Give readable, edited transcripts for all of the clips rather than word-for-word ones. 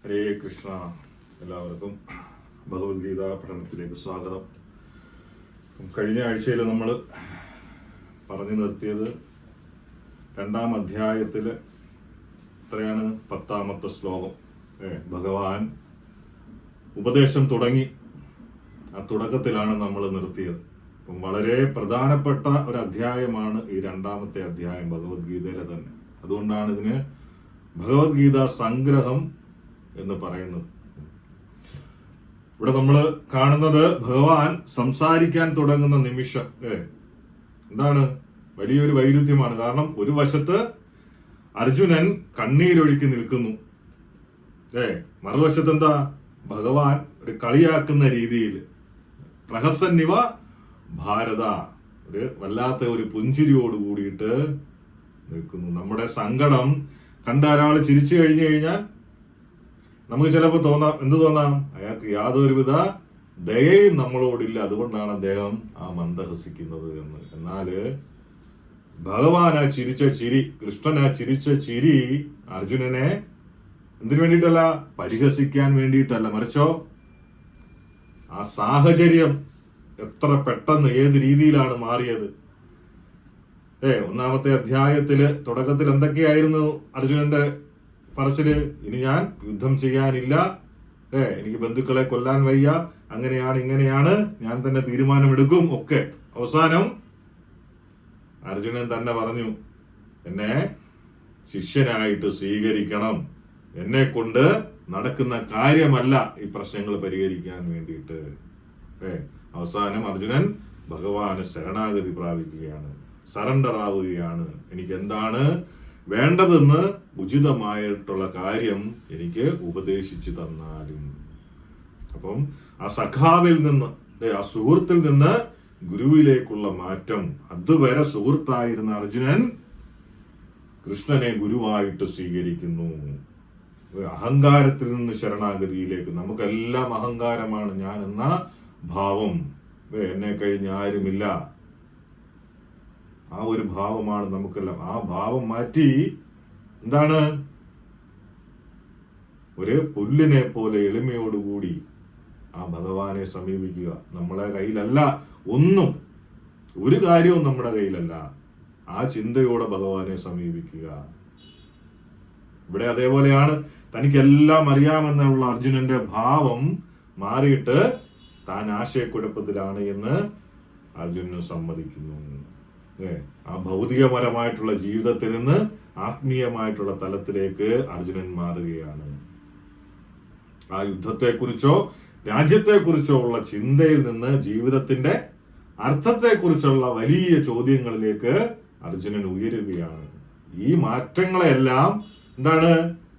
ഹരേ കൃഷ്ണ. എല്ലാവർക്കും ഭഗവത്ഗീത പഠനത്തിലേക്ക് സ്വാഗതം. കഴിഞ്ഞ ആഴ്ചയിൽ നമ്മൾ പറഞ്ഞു നിർത്തിയത് 2-ാം അധ്യായത്തിൽ എത്രയാണ് 10-ാമത്തെ ശ്ലോകം. ഭഗവാൻ ഉപദേശം തുടങ്ങി. ആ തുടക്കത്തിലാണ് നമ്മൾ നിർത്തിയത്. അപ്പം വളരെ പ്രധാനപ്പെട്ട ഒരു അധ്യായമാണ് ഈ 2-ാമത്തെ അധ്യായം ഭഗവത്ഗീതയിലെ തന്നെ. അതുകൊണ്ടാണ് ഇതിന് ഭഗവത്ഗീത സംഗ്രഹം എന്ന് പറയുന്നത്. ഇവിടെ നമ്മൾ കാണുന്നത് ഭഗവാൻ സംസാരിക്കാൻ തുടങ്ങുന്ന നിമിഷം എന്താണ് വലിയൊരു വൈരുദ്ധ്യമാണ്. കാരണം ഒരു വശത്ത് അർജുനൻ കണ്ണീരൊഴുക്കി നിൽക്കുന്നു, മറുവശത്ത് എന്താ ഭഗവാൻ ഒരു കളിയാക്കുന്ന രീതിയിൽ പ്രഹസന്നിവ ഭാരത, ഒരു വല്ലാത്ത ഒരു പുഞ്ചിരിയോട് കൂടിയിട്ട് നിൽക്കുന്നു. നമ്മുടെ സങ്കടം കണ്ട ഒരാൾ ചിരിച്ചു കഴിഞ്ഞു കഴിഞ്ഞാൽ നമുക്ക് ചിലപ്പോൾ എന്ത് തോന്നാം, അയാൾക്ക് യാതൊരുവിധ ദയയും നമ്മളോടില്ല, അതുകൊണ്ടാണ് അദ്ദേഹം ആ മന്ദഹസിക്കുന്നത് എന്ന്. എന്നാല് ഭഗവാൻ ആ ചിരിച്ച ചിരി, കൃഷ്ണൻ ആ ചിരിച്ച ചിരി അർജുനനെ എന്തിനു വേണ്ടിയിട്ടല്ല, പരിഹസിക്കാൻ വേണ്ടിയിട്ടല്ല, മറിച്ചോ ആ സാഹചര്യം എത്ര പെട്ടെന്ന് ഏത് രീതിയിലാണ് മാറിയത്. 1-ാമത്തെ അധ്യായത്തില് തുടക്കത്തിൽ എന്തൊക്കെയായിരുന്നു അർജുനന്റെ പറച്ചില്? ഇനി ഞാൻ യുദ്ധം ചെയ്യാനില്ല, എനിക്ക് ബന്ധുക്കളെ കൊല്ലാൻ വയ്യ, അങ്ങനെയാണ് ഇങ്ങനെയാണ്, ഞാൻ തന്നെ തീരുമാനമെടുക്കും ഒക്കെ. അവസാനം അർജുനൻ തന്നെ പറഞ്ഞു, എന്നെ ശിഷ്യനായിട്ട് സ്വീകരിക്കണം, എന്നെ കൊണ്ട് നടക്കുന്ന കാര്യമല്ല ഈ പ്രശ്നങ്ങൾ പരിഹരിക്കാൻ വേണ്ടിയിട്ട്. അവസാനം അർജുനൻ ഭഗവാന് ശരണാഗതി പ്രാപിക്കുകയാണ്, സറണ്ടർ ആവുകയാണ്. എനിക്ക് എന്താണ് വേണ്ടതെന്ന് ഉചിതമായിട്ടുള്ള കാര്യം എനിക്ക് ഉപദേശിച്ചു തന്നാലും. അപ്പം ആ സഖാവിൽ നിന്ന്, ആ സുഹൃത്തിൽ നിന്ന് ഗുരുവിലേക്കുള്ള മാറ്റം. അതുവരെ സുഹൃത്തായിരുന്ന അർജുനൻ കൃഷ്ണനെ ഗുരുവായിട്ട് സ്വീകരിക്കുന്നു. അഹങ്കാരത്തിൽ നിന്ന് ശരണാഗതിയിലേക്ക്. നമുക്കെല്ലാം അഹങ്കാരമാണ്, ഞാൻ എന്ന ഭാവം, എന്നെ കഴിഞ്ഞ് ആരുമില്ല, ആ ഒരു ഭാവമാണ് നമുക്കെല്ലാം. ആ ഭാവം മാറ്റി എന്താണ്, ഒരു പുല്ലിനെ പോലെ എളിമയോടുകൂടി ആ ഭഗവാനെ സമീപിക്കുക. നമ്മളെ കയ്യിലല്ല ഒന്നും, ഒരു കാര്യവും നമ്മുടെ കയ്യിലല്ല, ആ ചിന്തയോടെ ഭഗവാനെ സമീപിക്കുക. ഇവിടെ അതേപോലെയാണ്. തനിക്കെല്ലാം അറിയാമെന്നുള്ള അർജുനന്റെ ഭാവം മാറിയിട്ട് താൻ ആശയക്കുഴപ്പത്തിലാണ് എന്ന് അർജുനൻ സമ്മതിക്കുന്നു. ആ ഭൗതികപരമായിട്ടുള്ള ജീവിതത്തിൽ നിന്ന് ആത്മീയമായിട്ടുള്ള തലത്തിലേക്ക് അർജുനൻ മാറുകയാണ്. ആ യുദ്ധത്തെക്കുറിച്ചോ രാജ്യത്തെക്കുറിച്ചോ ഉള്ള ചിന്തയിൽ നിന്ന് ജീവിതത്തിന്റെ അർത്ഥത്തെക്കുറിച്ചുള്ള വലിയ ചോദ്യങ്ങളിലേക്ക് അർജുനൻ ഉയരുകയാണ്. ഈ മാറ്റങ്ങളെല്ലാം എന്താണ്,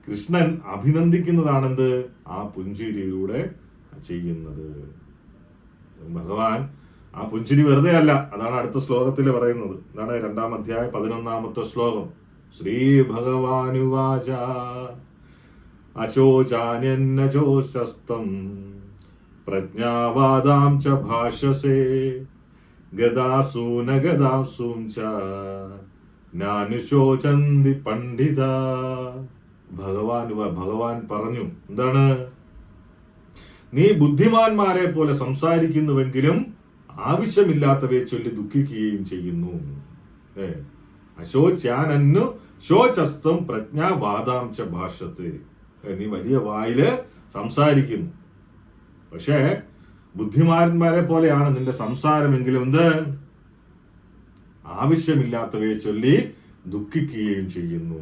കൃഷ്ണൻ അഭിനന്ദിക്കുന്നതാണെന്ത്, ആ പുഞ്ചിരിയിലൂടെ ചെയ്യുന്നത്. ഭഗവാൻ ആ പുഞ്ചിരി വെറുതെ അല്ല. അതാണ് അടുത്ത ശ്ലോകത്തിൽ പറയുന്നത്. എന്താണ് 2-ാം അധ്യായം 11-ാമത്തെ ശ്ലോകം. ശ്രീ ഭഗവാനുവാച അശോചാന്യന്നചോശസ്തം പ്രജ്ഞാവാദാം ച ഭാഷസേ ഗദാസൂന ഗദാസൂം ച നാനുശോചന്തി പണ്ഡിത. ഭഗവാൻ പറഞ്ഞു, എന്താണ്, നീ ബുദ്ധിമാന്മാരെ പോലെ സംസാരിക്കുന്നുവെങ്കിലും ആവശ്യമില്ലാത്തവയെ ചൊല്ലി ദുഃഖിക്കുകയും ചെയ്യുന്നു. അശോചാനന്നു ശോചസ്തം പ്രജ്ഞാവാദാം ച ഭാഷത്തെ. നീ വലിയ വായില് സംസാരിക്കുന്നു, പക്ഷേ ബുദ്ധിമാന്മാരെ പോലെയാണ് നിന്റെ സംസാരമെങ്കിലും എന്ത്, ആവശ്യമില്ലാത്തവയെ ചൊല്ലി ദുഃഖിക്കുകയും ചെയ്യുന്നു.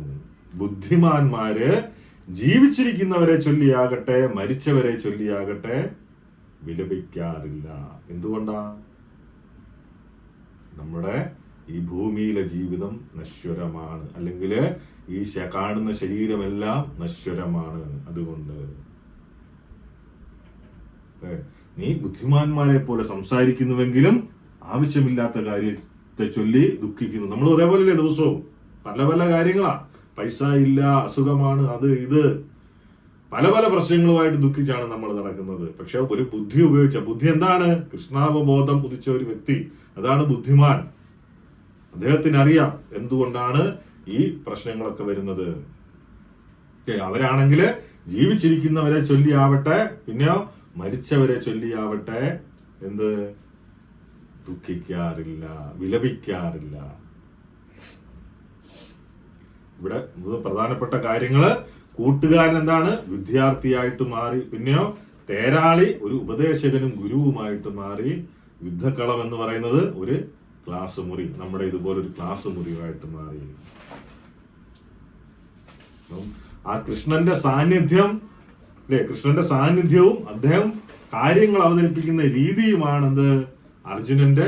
ബുദ്ധിമാന്മാര് ജീവിച്ചിരിക്കുന്നവരെ ചൊല്ലിയാകട്ടെ മരിച്ചവരെ ചൊല്ലിയാകട്ടെ വിലപിക്കാറില്ല. എന്തുകൊണ്ടാ? നമ്മുടെ ഈ ഭൂമിയിലെ ജീവിതം നശ്വരമാണ്, അല്ലെങ്കിൽ ഈ കാണുന്ന ശരീരമെല്ലാം നശ്വരമാണ്. അതുകൊണ്ട് നീ ബുദ്ധിമാന്മാരെ പോലെ സംസാരിക്കുന്നുവെങ്കിലും ആവശ്യമില്ലാത്ത കാര്യത്തെ ചൊല്ലി ദുഃഖിക്കുന്നു. നമ്മൾ അതേപോലെ ദിവസവും പല പല കാര്യങ്ങളാ, പൈസ ഇല്ല, അസുഖമാണ്, അത് ഇത്, പല പല പ്രശ്നങ്ങളുമായിട്ട് ദുഃഖിച്ചാണ് നമ്മൾ നടക്കുന്നത്. പക്ഷെ ഒരു ബുദ്ധി ഉപയോഗിച്ച, ബുദ്ധി എന്താണ്, കൃഷ്ണാവബോധം ഉദിച്ച ഒരു വ്യക്തി, അതാണ് ബുദ്ധിമാൻ. അദ്ദേഹത്തിന് അറിയാം എന്തുകൊണ്ടാണ് ഈ പ്രശ്നങ്ങളൊക്കെ വരുന്നത്. അവരാണെങ്കിൽ ജീവിച്ചിരിക്കുന്നവരെ ചൊല്ലിയാവട്ടെ, പിന്നെയോ മരിച്ചവരെ ചൊല്ലിയാവട്ടെ എന്ത് ദുഃഖിക്കാറില്ല, വിലപിക്കാറില്ല. ഇവിടെ പ്രധാനപ്പെട്ട കാര്യങ്ങള്, കൂട്ടുകാരൻ എന്താണ് വിദ്യാർത്ഥിയായിട്ട് മാറി, പിന്നെയോ തേരാളി ഒരു ഉപദേശകനും ഗുരുവുമായിട്ട് മാറി, യുദ്ധക്കളം എന്ന് പറയുന്നത് ഒരു ക്ലാസ് മുറി, നമ്മുടെ ഇതുപോലൊരു ക്ലാസ് മുറിയായിട്ട് മാറി. ആ കൃഷ്ണന്റെ സാന്നിധ്യം അല്ലെ, കൃഷ്ണന്റെ സാന്നിധ്യവും അദ്ദേഹം കാര്യങ്ങൾ അവതരിപ്പിക്കുന്ന രീതിയുമാണെന്ത് അർജുനന്റെ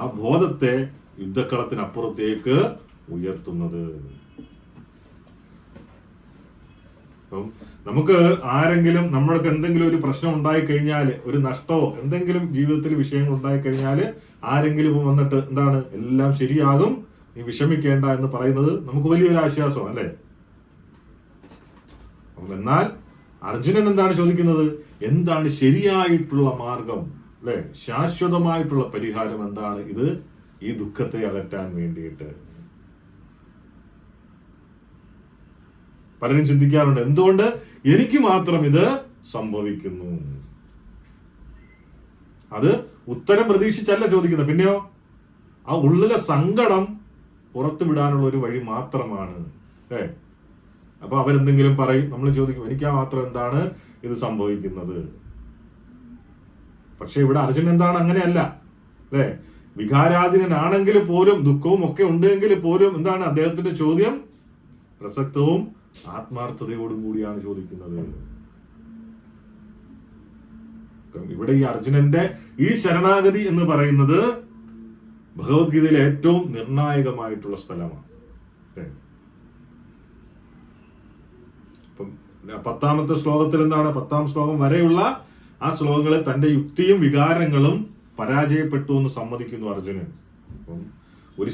ആ ബോധത്തെ യുദ്ധക്കളത്തിനപ്പുറത്തേക്ക് ഉയർത്തുന്നത്. നമുക്ക് ആരെങ്കിലും നമ്മൾക്ക് എന്തെങ്കിലും ഒരു പ്രശ്നം ഉണ്ടായി കഴിഞ്ഞാൽ, ഒരു നഷ്ടമോ എന്തെങ്കിലും ജീവിതത്തിൽ വിഷയങ്ങൾ ഉണ്ടായി കഴിഞ്ഞാൽ ആരെങ്കിലും വന്നിട്ട് എന്താണ് എല്ലാം ശരിയാകും, നീ വിഷമിക്കേണ്ട എന്ന് പറയുന്നത് നമുക്ക് വലിയൊരു ആശ്വാസം അല്ലേ. എന്നാൽ അർജുനൻ എന്താണ് ചോദിക്കുന്നത്? എന്താണ് ശരിയായിട്ടുള്ള മാർഗം അല്ലെ, ശാശ്വതമായിട്ടുള്ള പരിഹാരം എന്താണ് ഇത് ഈ ദുഃഖത്തെ അകറ്റാൻ വേണ്ടിയിട്ട്? പലരും ചിന്തിക്കാറുണ്ട്, എന്തുകൊണ്ട് എനിക്ക് മാത്രം ഇത് സംഭവിക്കുന്നു? അത് ഉത്തരം പ്രതീക്ഷിച്ചല്ല ചോദിക്കുന്നത്, പിന്നെയോ ആ ഉള്ളിലെ സങ്കടം പുറത്തു വിടാനുള്ള ഒരു വഴി മാത്രമാണ് അല്ലേ. അപ്പൊ അവരെന്തെങ്കിലും പറയും, നമ്മൾ ചോദിക്കും എനിക്കാ മാത്രം എന്താണ് ഇത് സംഭവിക്കുന്നത്? പക്ഷെ ഇവിടെ അർജുനൻ എന്താണ്, അങ്ങനെയല്ല അല്ലെ. വികാരാധീനനാണെങ്കിൽ പോലും, ദുഃഖവും ഒക്കെ ഉണ്ടെങ്കിൽ പോലും എന്താണ് അദ്ദേഹത്തിന്റെ ചോദ്യം പ്രസക്തവും ആത്മാർത്ഥതയോടും കൂടിയാണ് ചോദിക്കുന്നത്. ഇവിടെ ഈ അർജുനന്റെ ഈ ശരണാഗതി എന്ന് പറയുന്നത് ഭഗവത്ഗീതയിലെ ഏറ്റവും നിർണായകമായിട്ടുള്ള സ്ഥലമാണ്. ഇപ്പം 10ാമത്തെ ശ്ലോകത്തിൽ എന്താണ്, 10ാം ശ്ലോകം വരെയുള്ള ആ ശ്ലോകങ്ങളിൽ തന്റെ യുക്തിയും വികാരങ്ങളും പരാജയപ്പെട്ടു എന്ന് സമ്മതിക്കുന്നു അർജുനൻ. അപ്പം ഒരു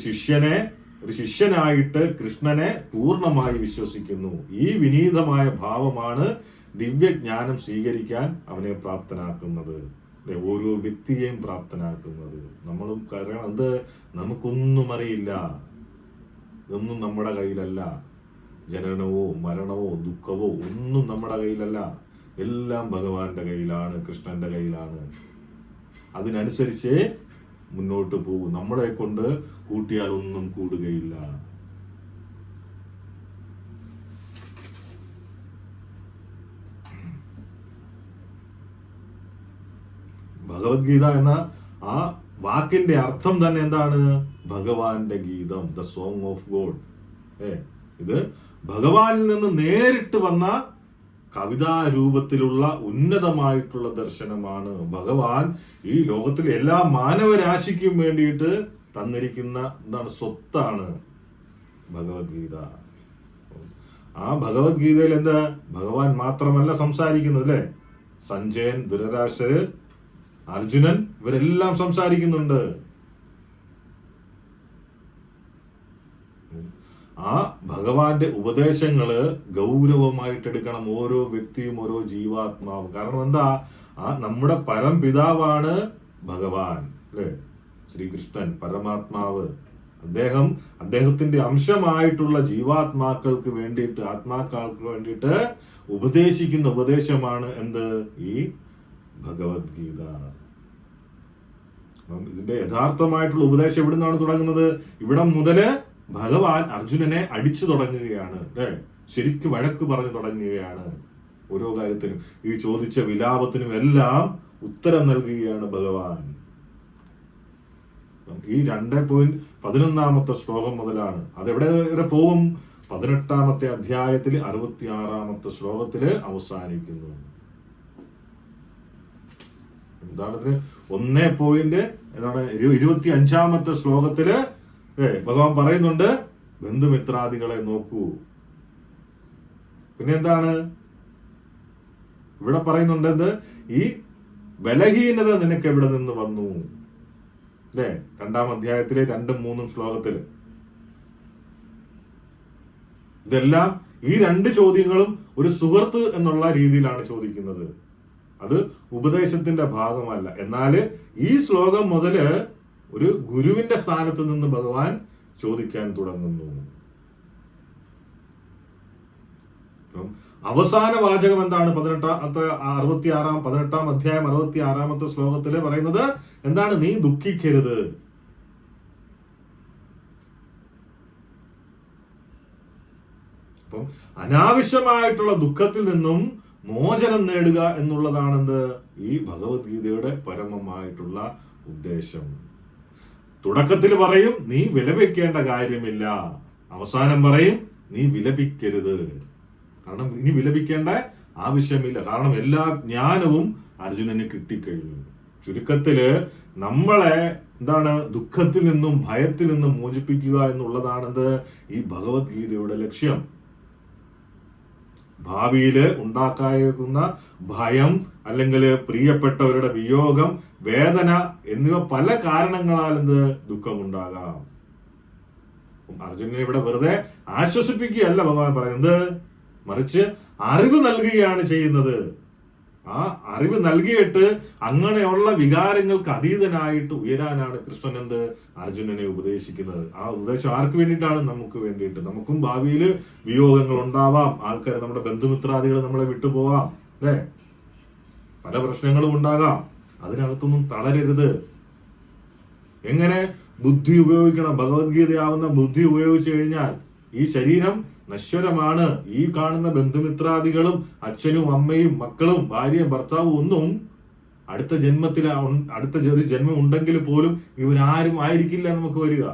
ശിഷ്യനായിട്ട് കൃഷ്ണനെ പൂർണ്ണമായി വിശ്വസിക്കുന്നു. ഈ വിനീതമായ ഭാവമാണ് ദിവ്യജ്ഞാനം സ്വീകരിക്കാൻ അവനെ പ്രാപ്തനാക്കുന്നത്, ഓരോ വ്യക്തിയെയും പ്രാപ്തനാക്കുന്നത്. നമ്മളും കാരണം എന്ത്, നമുക്കൊന്നും അറിയില്ല, ഒന്നും നമ്മുടെ കയ്യിലല്ല. ജനനവോ മരണവോ ദുഃഖവോ ഒന്നും നമ്മുടെ കയ്യിലല്ല, എല്ലാം ഭഗവാന്റെ കയ്യിലാണ്, കൃഷ്ണന്റെ കയ്യിലാണ്. അതിനനുസരിച്ചേ മുന്നോട്ട് പോകും. നമ്മളെ കൊണ്ട് കൂട്ടിയാൽ ഒന്നും കൂടുകയില്ല. ഭഗവത്ഗീത എന്ന ആ വാക്കിന്റെ അർത്ഥം തന്നെ എന്താണ്? ഭഗവാന്റെ ഗീതം, ദ സോങ് ഓഫ് ഗോഡ്. ഇത് ഭഗവാനിൽ നിന്ന് നേരിട്ട് വന്ന കവിതാരൂപത്തിലുള്ള ഉന്നതമായിട്ടുള്ള ദർശനമാണ്. ഭഗവാൻ ഈ ലോകത്തിലെ എല്ലാ മാനവരാശിക്കും വേണ്ടിയിട്ട് തന്നിരിക്കുന്ന എന്താണ് സ്വത്താണ് ഭഗവത്ഗീത. ആ ഭഗവത്ഗീതയിൽ എന്താ, ഭഗവാൻ മാത്രമല്ല സംസാരിക്കുന്നത് അല്ലെ. സഞ്ജയൻ, ധൃതരാഷ്ട്രര്, അർജുനൻ ഇവരെല്ലാം സംസാരിക്കുന്നുണ്ട്. ആ ഭഗവാന്റെ ഉപദേശങ്ങള് ഗൗരവമായിട്ട് എടുക്കണം ഓരോ വ്യക്തിയും, ഓരോ ജീവാത്മാവും. കാരണം എന്താ, ആ നമ്മുടെ പരംപിതാവാണ് ഭഗവാൻ അല്ലെ, ശ്രീകൃഷ്ണൻ പരമാത്മാവ്. അദ്ദേഹത്തിന്റെ അംശമായിട്ടുള്ള ജീവാത്മാക്കൾക്ക് വേണ്ടിയിട്ട്, ആത്മാക്കൾക്ക് വേണ്ടിയിട്ട് ഉപദേശിക്കുന്ന ഉപദേശമാണ് എന്ത്, ഈ ഭഗവത്ഗീത. ഇതിന്റെ യഥാർത്ഥമായിട്ടുള്ള ഉപദേശം എവിടെ നിന്നാണ് തുടങ്ങുന്നത്? ഇവിടം മുതല് ഭഗവാൻ അർജുനനെ അടിച്ചു തുടങ്ങുകയാണ് അല്ലെ, ശരിക്കും വഴക്ക് പറഞ്ഞു തുടങ്ങുകയാണ്. ഓരോ കാര്യത്തിനും, ഈ ചോദിച്ച വിലാപത്തിനും എല്ലാം ഉത്തരം നൽകുകയാണ് ഭഗവാൻ. ഈ 2.11 ശ്ലോകം മുതലാണ്. അതെവിടെ വരെ പോകും? 18ാമത്തെ അധ്യായത്തിൽ 66ാമത്തെ ശ്ലോകത്തില് അവസാനിക്കുന്നു. ഉദാഹരണത്തിന് 1.25ാമത്തെ ശ്ലോകത്തില് ഭഗവാൻ പറയുന്നുണ്ട് ബന്ധുമിത്രാദികളെ നോക്കൂ. പിന്നെ എന്താണ് ഇവിടെ പറയുന്നുണ്ട്, എന്ത്, ഈ ബലഹീനത നിനക്ക് എവിടെ നിന്ന് വന്നു അല്ലെ, 2ാം അധ്യായത്തിലെ 2ഉം 3ഉം ശ്ലോകത്തില്. ഇതെല്ലാം ഈ 2 ചോദ്യങ്ങളും ഒരു സുഹൃത്ത് എന്നുള്ള രീതിയിലാണ് ചോദിക്കുന്നത്. അത് ഉപദേശത്തിന്റെ ഭാഗമല്ല. എന്നാല് ഈ ശ്ലോകം മുതല് ഒരു ഗുരുവിന്റെ സ്ഥാനത്ത് നിന്ന് ഭഗവാൻ ചോദിക്കാൻ തുടങ്ങുന്നു. അവസാന വാചകം എന്താണ്? 18 അധ്യായം 66 ശ്ലോകത്തില് പറയുന്നത് എന്താണ്? നീ ദുഃഖിക്കരുത്. അപ്പം അനാവശ്യമായിട്ടുള്ള ദുഃഖത്തിൽ നിന്നും മോചനം നേടുക എന്നുള്ളതാണെന്ത് ഈ ഭഗവത്ഗീതയുടെ പരമമായിട്ടുള്ള ഉദ്ദേശം. തുടക്കത്തിൽ പറയും നീ വിലപിക്കേണ്ട കാര്യമില്ല, അവസാനം പറയും നീ വിലപിക്കരുത്. കാരണം ഇനി വിലപിക്കേണ്ട ആവശ്യമില്ല. കാരണം എല്ലാ ജ്ഞാനവും അർജുനന് കിട്ടിക്കഴിഞ്ഞു. ചുരുക്കത്തില് നമ്മളെ എന്താണ് ദുഃഖത്തിൽ നിന്നും ഭയത്തിൽ നിന്നും മോചിപ്പിക്കുക എന്നുള്ളതാണെന്ത് ഈ ഭഗവത്ഗീതയുടെ ലക്ഷ്യം. ഭാവിയില് ഉണ്ടാക്കാവുന്ന ഭയം, അല്ലെങ്കിൽ പ്രിയപ്പെട്ടവരുടെ വിയോഗം, വേദന എന്നിവ പല കാരണങ്ങളാൽ ദുഃഖമുണ്ടാകാം. അർജുനനെ ഇവിടെ വെറുതെ ആശ്വസിപ്പിക്കുകയല്ല ഭഗവാൻ പറയുന്നത്, മറിച്ച് അറിവ് നൽകുകയാണ് ചെയ്യുന്നത്. ആ അറിവ് നൽകിയിട്ട് അങ്ങനെയുള്ള വികാരങ്ങൾക്ക് അതീതനായിട്ട് ഉയരാനാണ് കൃഷ്ണൻ അർജുനനെ ഉപദേശിക്കുന്നത്. ആ ഉപദേശം ആർക്ക് വേണ്ടിയിട്ടാണ്? നമുക്ക് വേണ്ടിയിട്ട്. നമുക്കും ഭാവിയിൽ വിയോഗങ്ങൾ ഉണ്ടാവാം, ആൾക്കാർ, നമ്മുടെ ബന്ധുമിത്രാദികൾ നമ്മളെ വിട്ടുപോവാം, അല്ലെ? പല പ്രശ്നങ്ങളും ഉണ്ടാകാം. അതിനകത്തൊന്നും തളരരുത്. എങ്ങനെ ബുദ്ധി ഉപയോഗിക്കണം? ഭഗവത്ഗീതയാവുന്ന ബുദ്ധി ഉപയോഗിച്ചു കഴിഞ്ഞാൽ ഈ ശരീരം നശ്വരമാണ്. ഈ കാണുന്ന ബന്ധുമിത്രാദികളും അച്ഛനും അമ്മയും മക്കളും ഭാര്യയും ഭർത്താവും ഒന്നും അടുത്ത ഒരു ജന്മം ഉണ്ടെങ്കിൽ പോലും ഇവരാരും ആയിരിക്കില്ല നമുക്ക് വരിക.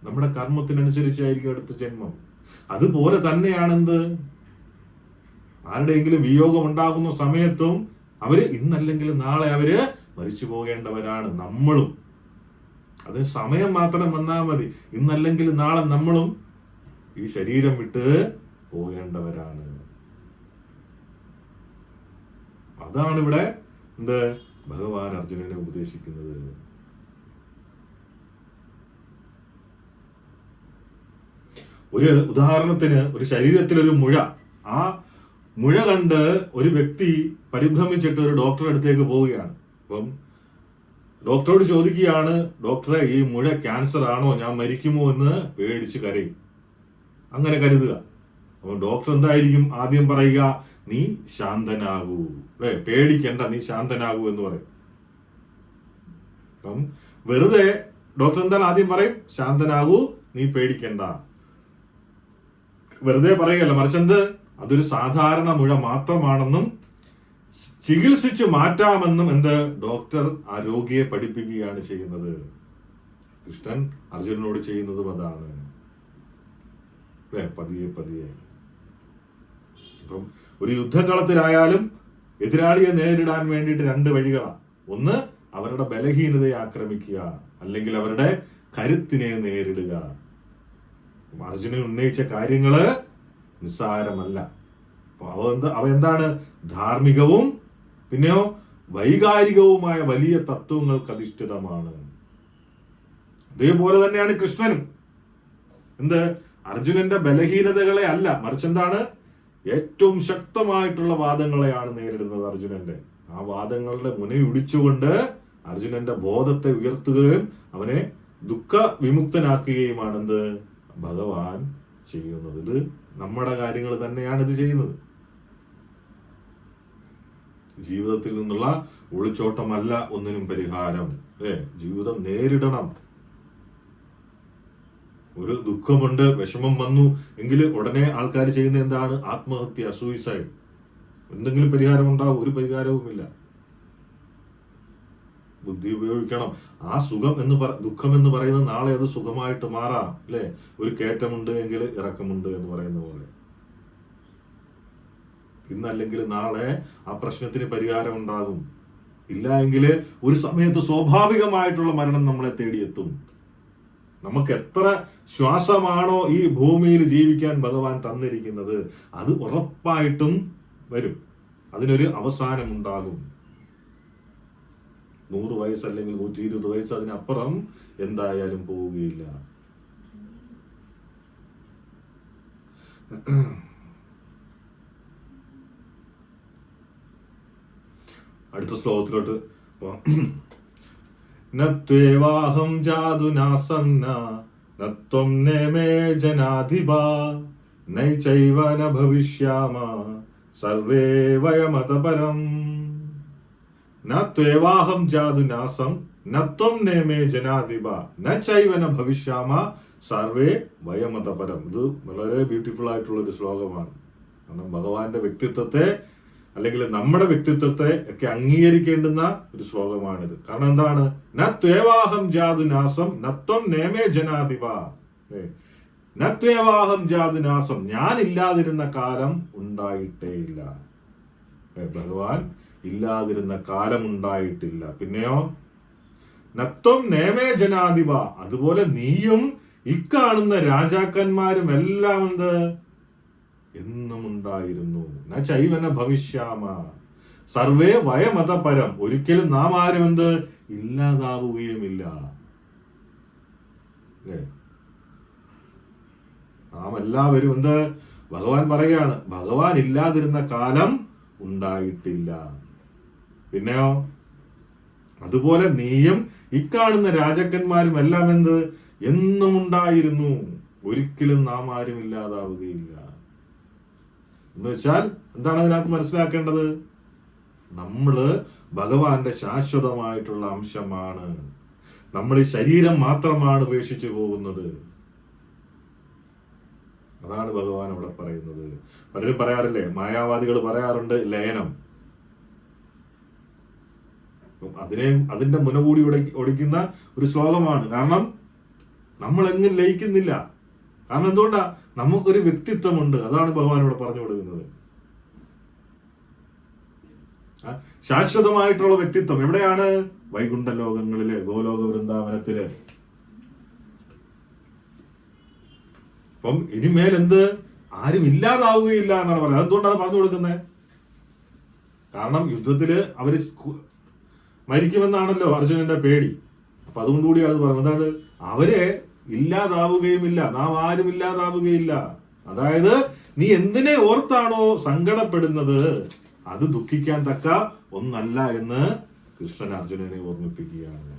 നമ്മുടെ കർമ്മത്തിനനുസരിച്ചായിരിക്കും അടുത്ത ജന്മം. അതുപോലെ തന്നെയാണെന്ത് ആരുടെയെങ്കിലും വിയോഗം ഉണ്ടാകുന്ന സമയത്തും അവര് ഇന്നല്ലെങ്കിൽ നാളെ അവര് മരിച്ചു പോകേണ്ടവരാണ്. നമ്മളും അതിന് സമയം മാത്രം വന്നാൽ മതി. ഇന്നല്ലെങ്കിൽ നാളെ നമ്മളും ഈ ശരീരം വിട്ട് പോകേണ്ടവരാണ്. അതാണ് ഇവിടെ ഭഗവാൻ അർജുനനെ ഉപദേശിക്കുന്നത്. ഒരു ഉദാഹരണത്തിന്, ഒരു ശരീരത്തിലൊരു മുഴ, ആ മുഴ കണ്ട് ഒരു വ്യക്തി പരിഭ്രമിച്ചിട്ട് ഒരു ഡോക്ടറുടെ അടുത്തേക്ക് പോവുകയാണ്. അപ്പം ഡോക്ടറോട് ചോദിക്കുകയാണ്, ഡോക്ടറെ ഈ മുഴ ക്യാൻസർ ആണോ, ഞാൻ മരിക്കുമോ എന്ന് പേടിച്ച് കരയും. അങ്ങനെ കരുതുക. അപ്പൊ ഡോക്ടർ എന്തായിരിക്കും ആദ്യം പറയുക? നീ ശാന്തനാകൂ, അല്ലെ? പേടിക്കണ്ട, നീ ശാന്തനാകൂ എന്ന് പറയും. അപ്പം വെറുതെ ഡോക്ടർ എന്താണ് ആദ്യം പറയും? ശാന്തനാകൂ, നീ പേടിക്കണ്ട. വെറുതെ പറയുകയല്ല, മറിച്ച് അതൊരു സാധാരണ മുഴ മാത്രമാണെന്നും ചികിത്സിച്ച് മാറ്റാമെന്നും ഡോക്ടർ ആ രോഗിയെ പഠിപ്പിക്കുകയാണ് ചെയ്യുന്നത്. കൃഷ്ണൻ അർജുനനോട് ചെയ്യുന്നതും അതാണ്. പതിയെ പതിയെ. ഇപ്പം ഒരു യുദ്ധകളത്തിലായാലും എതിരാളിയെ നേരിടാൻ വേണ്ടിയിട്ട് രണ്ട് വഴികളാണ്. ഒന്ന് അവരുടെ ബലഹീനതയെ ആക്രമിക്കുക, അല്ലെങ്കിൽ അവരുടെ കരുത്തിനെ നേരിടുക. അർജുനൻ ഉന്നയിച്ച കാര്യങ്ങള് നിസ്സാരമല്ല. അവ എന്താണ്? ധാർമ്മികവും പിന്നെയോ വൈകാരികവുമായ വലിയ തത്വങ്ങൾക്ക് അധിഷ്ഠിതമാണ്. അതേപോലെ തന്നെയാണ് കൃഷ്ണനും. അർജുനന്റെ ബലഹീനതകളെ അല്ല, മറിച്ച് എന്താണ്? ഏറ്റവും ശക്തമായിട്ടുള്ള വാദങ്ങളെയാണ് നേരിടുന്നത് അർജുനന്റെ. ആ വാദങ്ങളുടെ മുനയൊടിച്ചുകൊണ്ട് അർജുനന്റെ ബോധത്തെ ഉയർത്തുകയും അവനെ ദുഃഖ വിമുക്തനാക്കുകയുമാണ് ഭഗവാൻ ചെയ്യുന്നത്. ഇത് നമ്മുടെ കാര്യങ്ങൾ തന്നെയാണ് ഇത് ചെയ്യുന്നത്. ജീവിതത്തിൽ നിന്നുള്ള ഒളിച്ചോട്ടമല്ല ഒന്നിനും പരിഹാരം. ജീവിതം നേരിടണം. ഒരു ദുഃഖമുണ്ട്, വിഷമം വന്നു എങ്കിൽ ഉടനെ ആൾക്കാർ ചെയ്യുന്ന എന്താണ്? ആത്മഹത്യ, സൂയിസൈഡ്. എന്തെങ്കിലും പരിഹാരം ഉണ്ടാവും? ഒരു പരിഹാരവുമില്ല. ബുദ്ധി ഉപയോഗിക്കണം. ആ ദുഃഖം എന്ന് പറയുന്നത് നാളെ അത് സുഖമായിട്ട് മാറാം, അല്ലെ? ഒരു കയറ്റമുണ്ട് എങ്കിൽ ഇറക്കമുണ്ട് എന്ന് പറയുന്ന പോലെ. ഇന്നല്ലെങ്കിൽ നാളെ ആ പ്രശ്നത്തിന് പരിഹാരം ഉണ്ടാകും. ഇല്ല എങ്കിൽ ഒരു സമയത്ത് സ്വാഭാവികമായിട്ടുള്ള മരണം നമ്മളെ തേടിയെത്തും. നമുക്ക് എത്ര ശ്വാസമാണോ ഈ ഭൂമിയിൽ ജീവിക്കാൻ ഭഗവാൻ തന്നിരിക്കുന്നത്, അത് ഉറപ്പായിട്ടും വരും. അതിനൊരു അവസാനം ഉണ്ടാകും. 100 വയസ്സ് അല്ലെങ്കിൽ 120 വയസ്സ്, അതിനപ്പുറം എന്തായാലും പോവുകയില്ല. അടുത്ത ശ്ലോകത്തിലോട്ട് നത്വേവാഹം ജാതുനാസന്ന നത്വം നേമേ ജനാധിപ നൈചൈവ ന ഭവിഷ്യാമ സർവേ വയമതപരം ന ത്വേവാഹം ജാതു നാസം നത്വം നേമേ ജനാധിപ ന ചൈവന ഭവിഷ്യാമ സർവേ വയമതപരം. ഇത് വളരെ ബ്യൂട്ടിഫുൾ ആയിട്ടുള്ള ഒരു ശ്ലോകമാണ്. കാരണം ഭഗവാന്റെ വ്യക്തിത്വത്തെ അല്ലെങ്കിൽ നമ്മുടെ വ്യക്തിത്വത്തെ ഒക്കെ അംഗീകരിക്കേണ്ടുന്ന ഒരു ശ്ലോകമാണിത്. കാരണം എന്താണ്? ന ത്വേവാഹം ജാതു നാസം നത്വം നേമേ ജനാധിപ. നത്വേവാഹം ജാതുനാസം, ഞാൻ ഇല്ലാതിരുന്ന കാലം ഉണ്ടായിട്ടേയില്ല. ഭഗവാൻ ഇല്ലാതിരുന്ന കാലം ഉണ്ടായിട്ടില്ല. പിന്നെയോ നത്വം നേമേ ജനാധിപ, അതുപോലെ നീയും ഇക്കാണുന്ന രാജാക്കന്മാരും എല്ലാം എന്ത് എന്നും ഉണ്ടായിരുന്നു. ന ചൈവന ഭവിഷ്യാമ സർവേ വയമതപരം, ഒരിക്കലും നാം ആരും എന്ത് ഇല്ലാതാവുകയുമില്ല. അല്ലേ? നാം എല്ലാവരും എന്ത് ഭഗവാൻ പറയുകയാണ്, ഭഗവാൻ ഇല്ലാതിരുന്ന കാലം ഉണ്ടായിട്ടില്ല. പിന്നെയോ അതുപോലെ നീയും ഇക്കാണുന്ന രാജാക്കന്മാരും എല്ലാം എന്ത് എന്നും ഉണ്ടായിരുന്നു, ഒരിക്കലും നാം ആരും ഇല്ലാതാവുകയില്ല. എന്ന് വെച്ചാൽ എന്താണ് അതിനകത്ത് മനസ്സിലാക്കേണ്ടത്? നമ്മള് ഭഗവാന്റെ ശാശ്വതമായിട്ടുള്ള അംശമാണ്. നമ്മൾ ഈ ശരീരം മാത്രമാണ് ഉപേക്ഷിച്ചു പോകുന്നത്. അതാണ് ഭഗവാൻ അവിടെ പറയുന്നത്. പലരും പറയാറില്ലേ, മായാവാദികൾ പറയാറുണ്ട് ലയനം. അതിന്റെ മുനകൂടി ഒടിക്കുന്ന ഒരു ശ്ലോകമാണ്. കാരണം നമ്മൾ എങ്ങും ലയിക്കുന്നില്ല. കാരണം എന്തുകൊണ്ടാ? നമുക്കൊരു വ്യക്തിത്വമുണ്ട്. അതാണ് ഭഗവാൻ ഇവിടെ പറഞ്ഞു കൊടുക്കുന്നത്. ശാശ്വതമായിട്ടുള്ള വ്യക്തിത്വം എവിടെയാണ്? വൈകുണ്ഠ ലോകങ്ങളില്, ഗോലോക വൃന്ദാവനത്തില്. അപ്പം ഇനിമേൽ എന്ത് ആരും ഇല്ലാതാവുകയില്ല എന്നാണ് പറയുന്നത്. അതെന്തുകൊണ്ടാണ് പറഞ്ഞു കൊടുക്കുന്നത്? കാരണം യുദ്ധത്തില് അവര് മരിക്കുമെന്നാണല്ലോ അർജുനന്റെ പേടി. അപ്പൊ അതുകൊണ്ടുകൂടിയാണ് അത് പറയുന്നത്. എന്താണ്? അവരെ ഇല്ലാതാവുകയുമില്ല, നാം ആരും ഇല്ലാതാവുകയില്ല. അതായത് നീ എന്തിനെ ഓർത്താണോ സങ്കടപ്പെടുന്നത് അത് ദുഃഖിക്കാൻ തക്ക ഒന്നല്ല എന്ന് കൃഷ്ണൻ അർജുനനെ ഓർമ്മിപ്പിക്കുകയാണ്.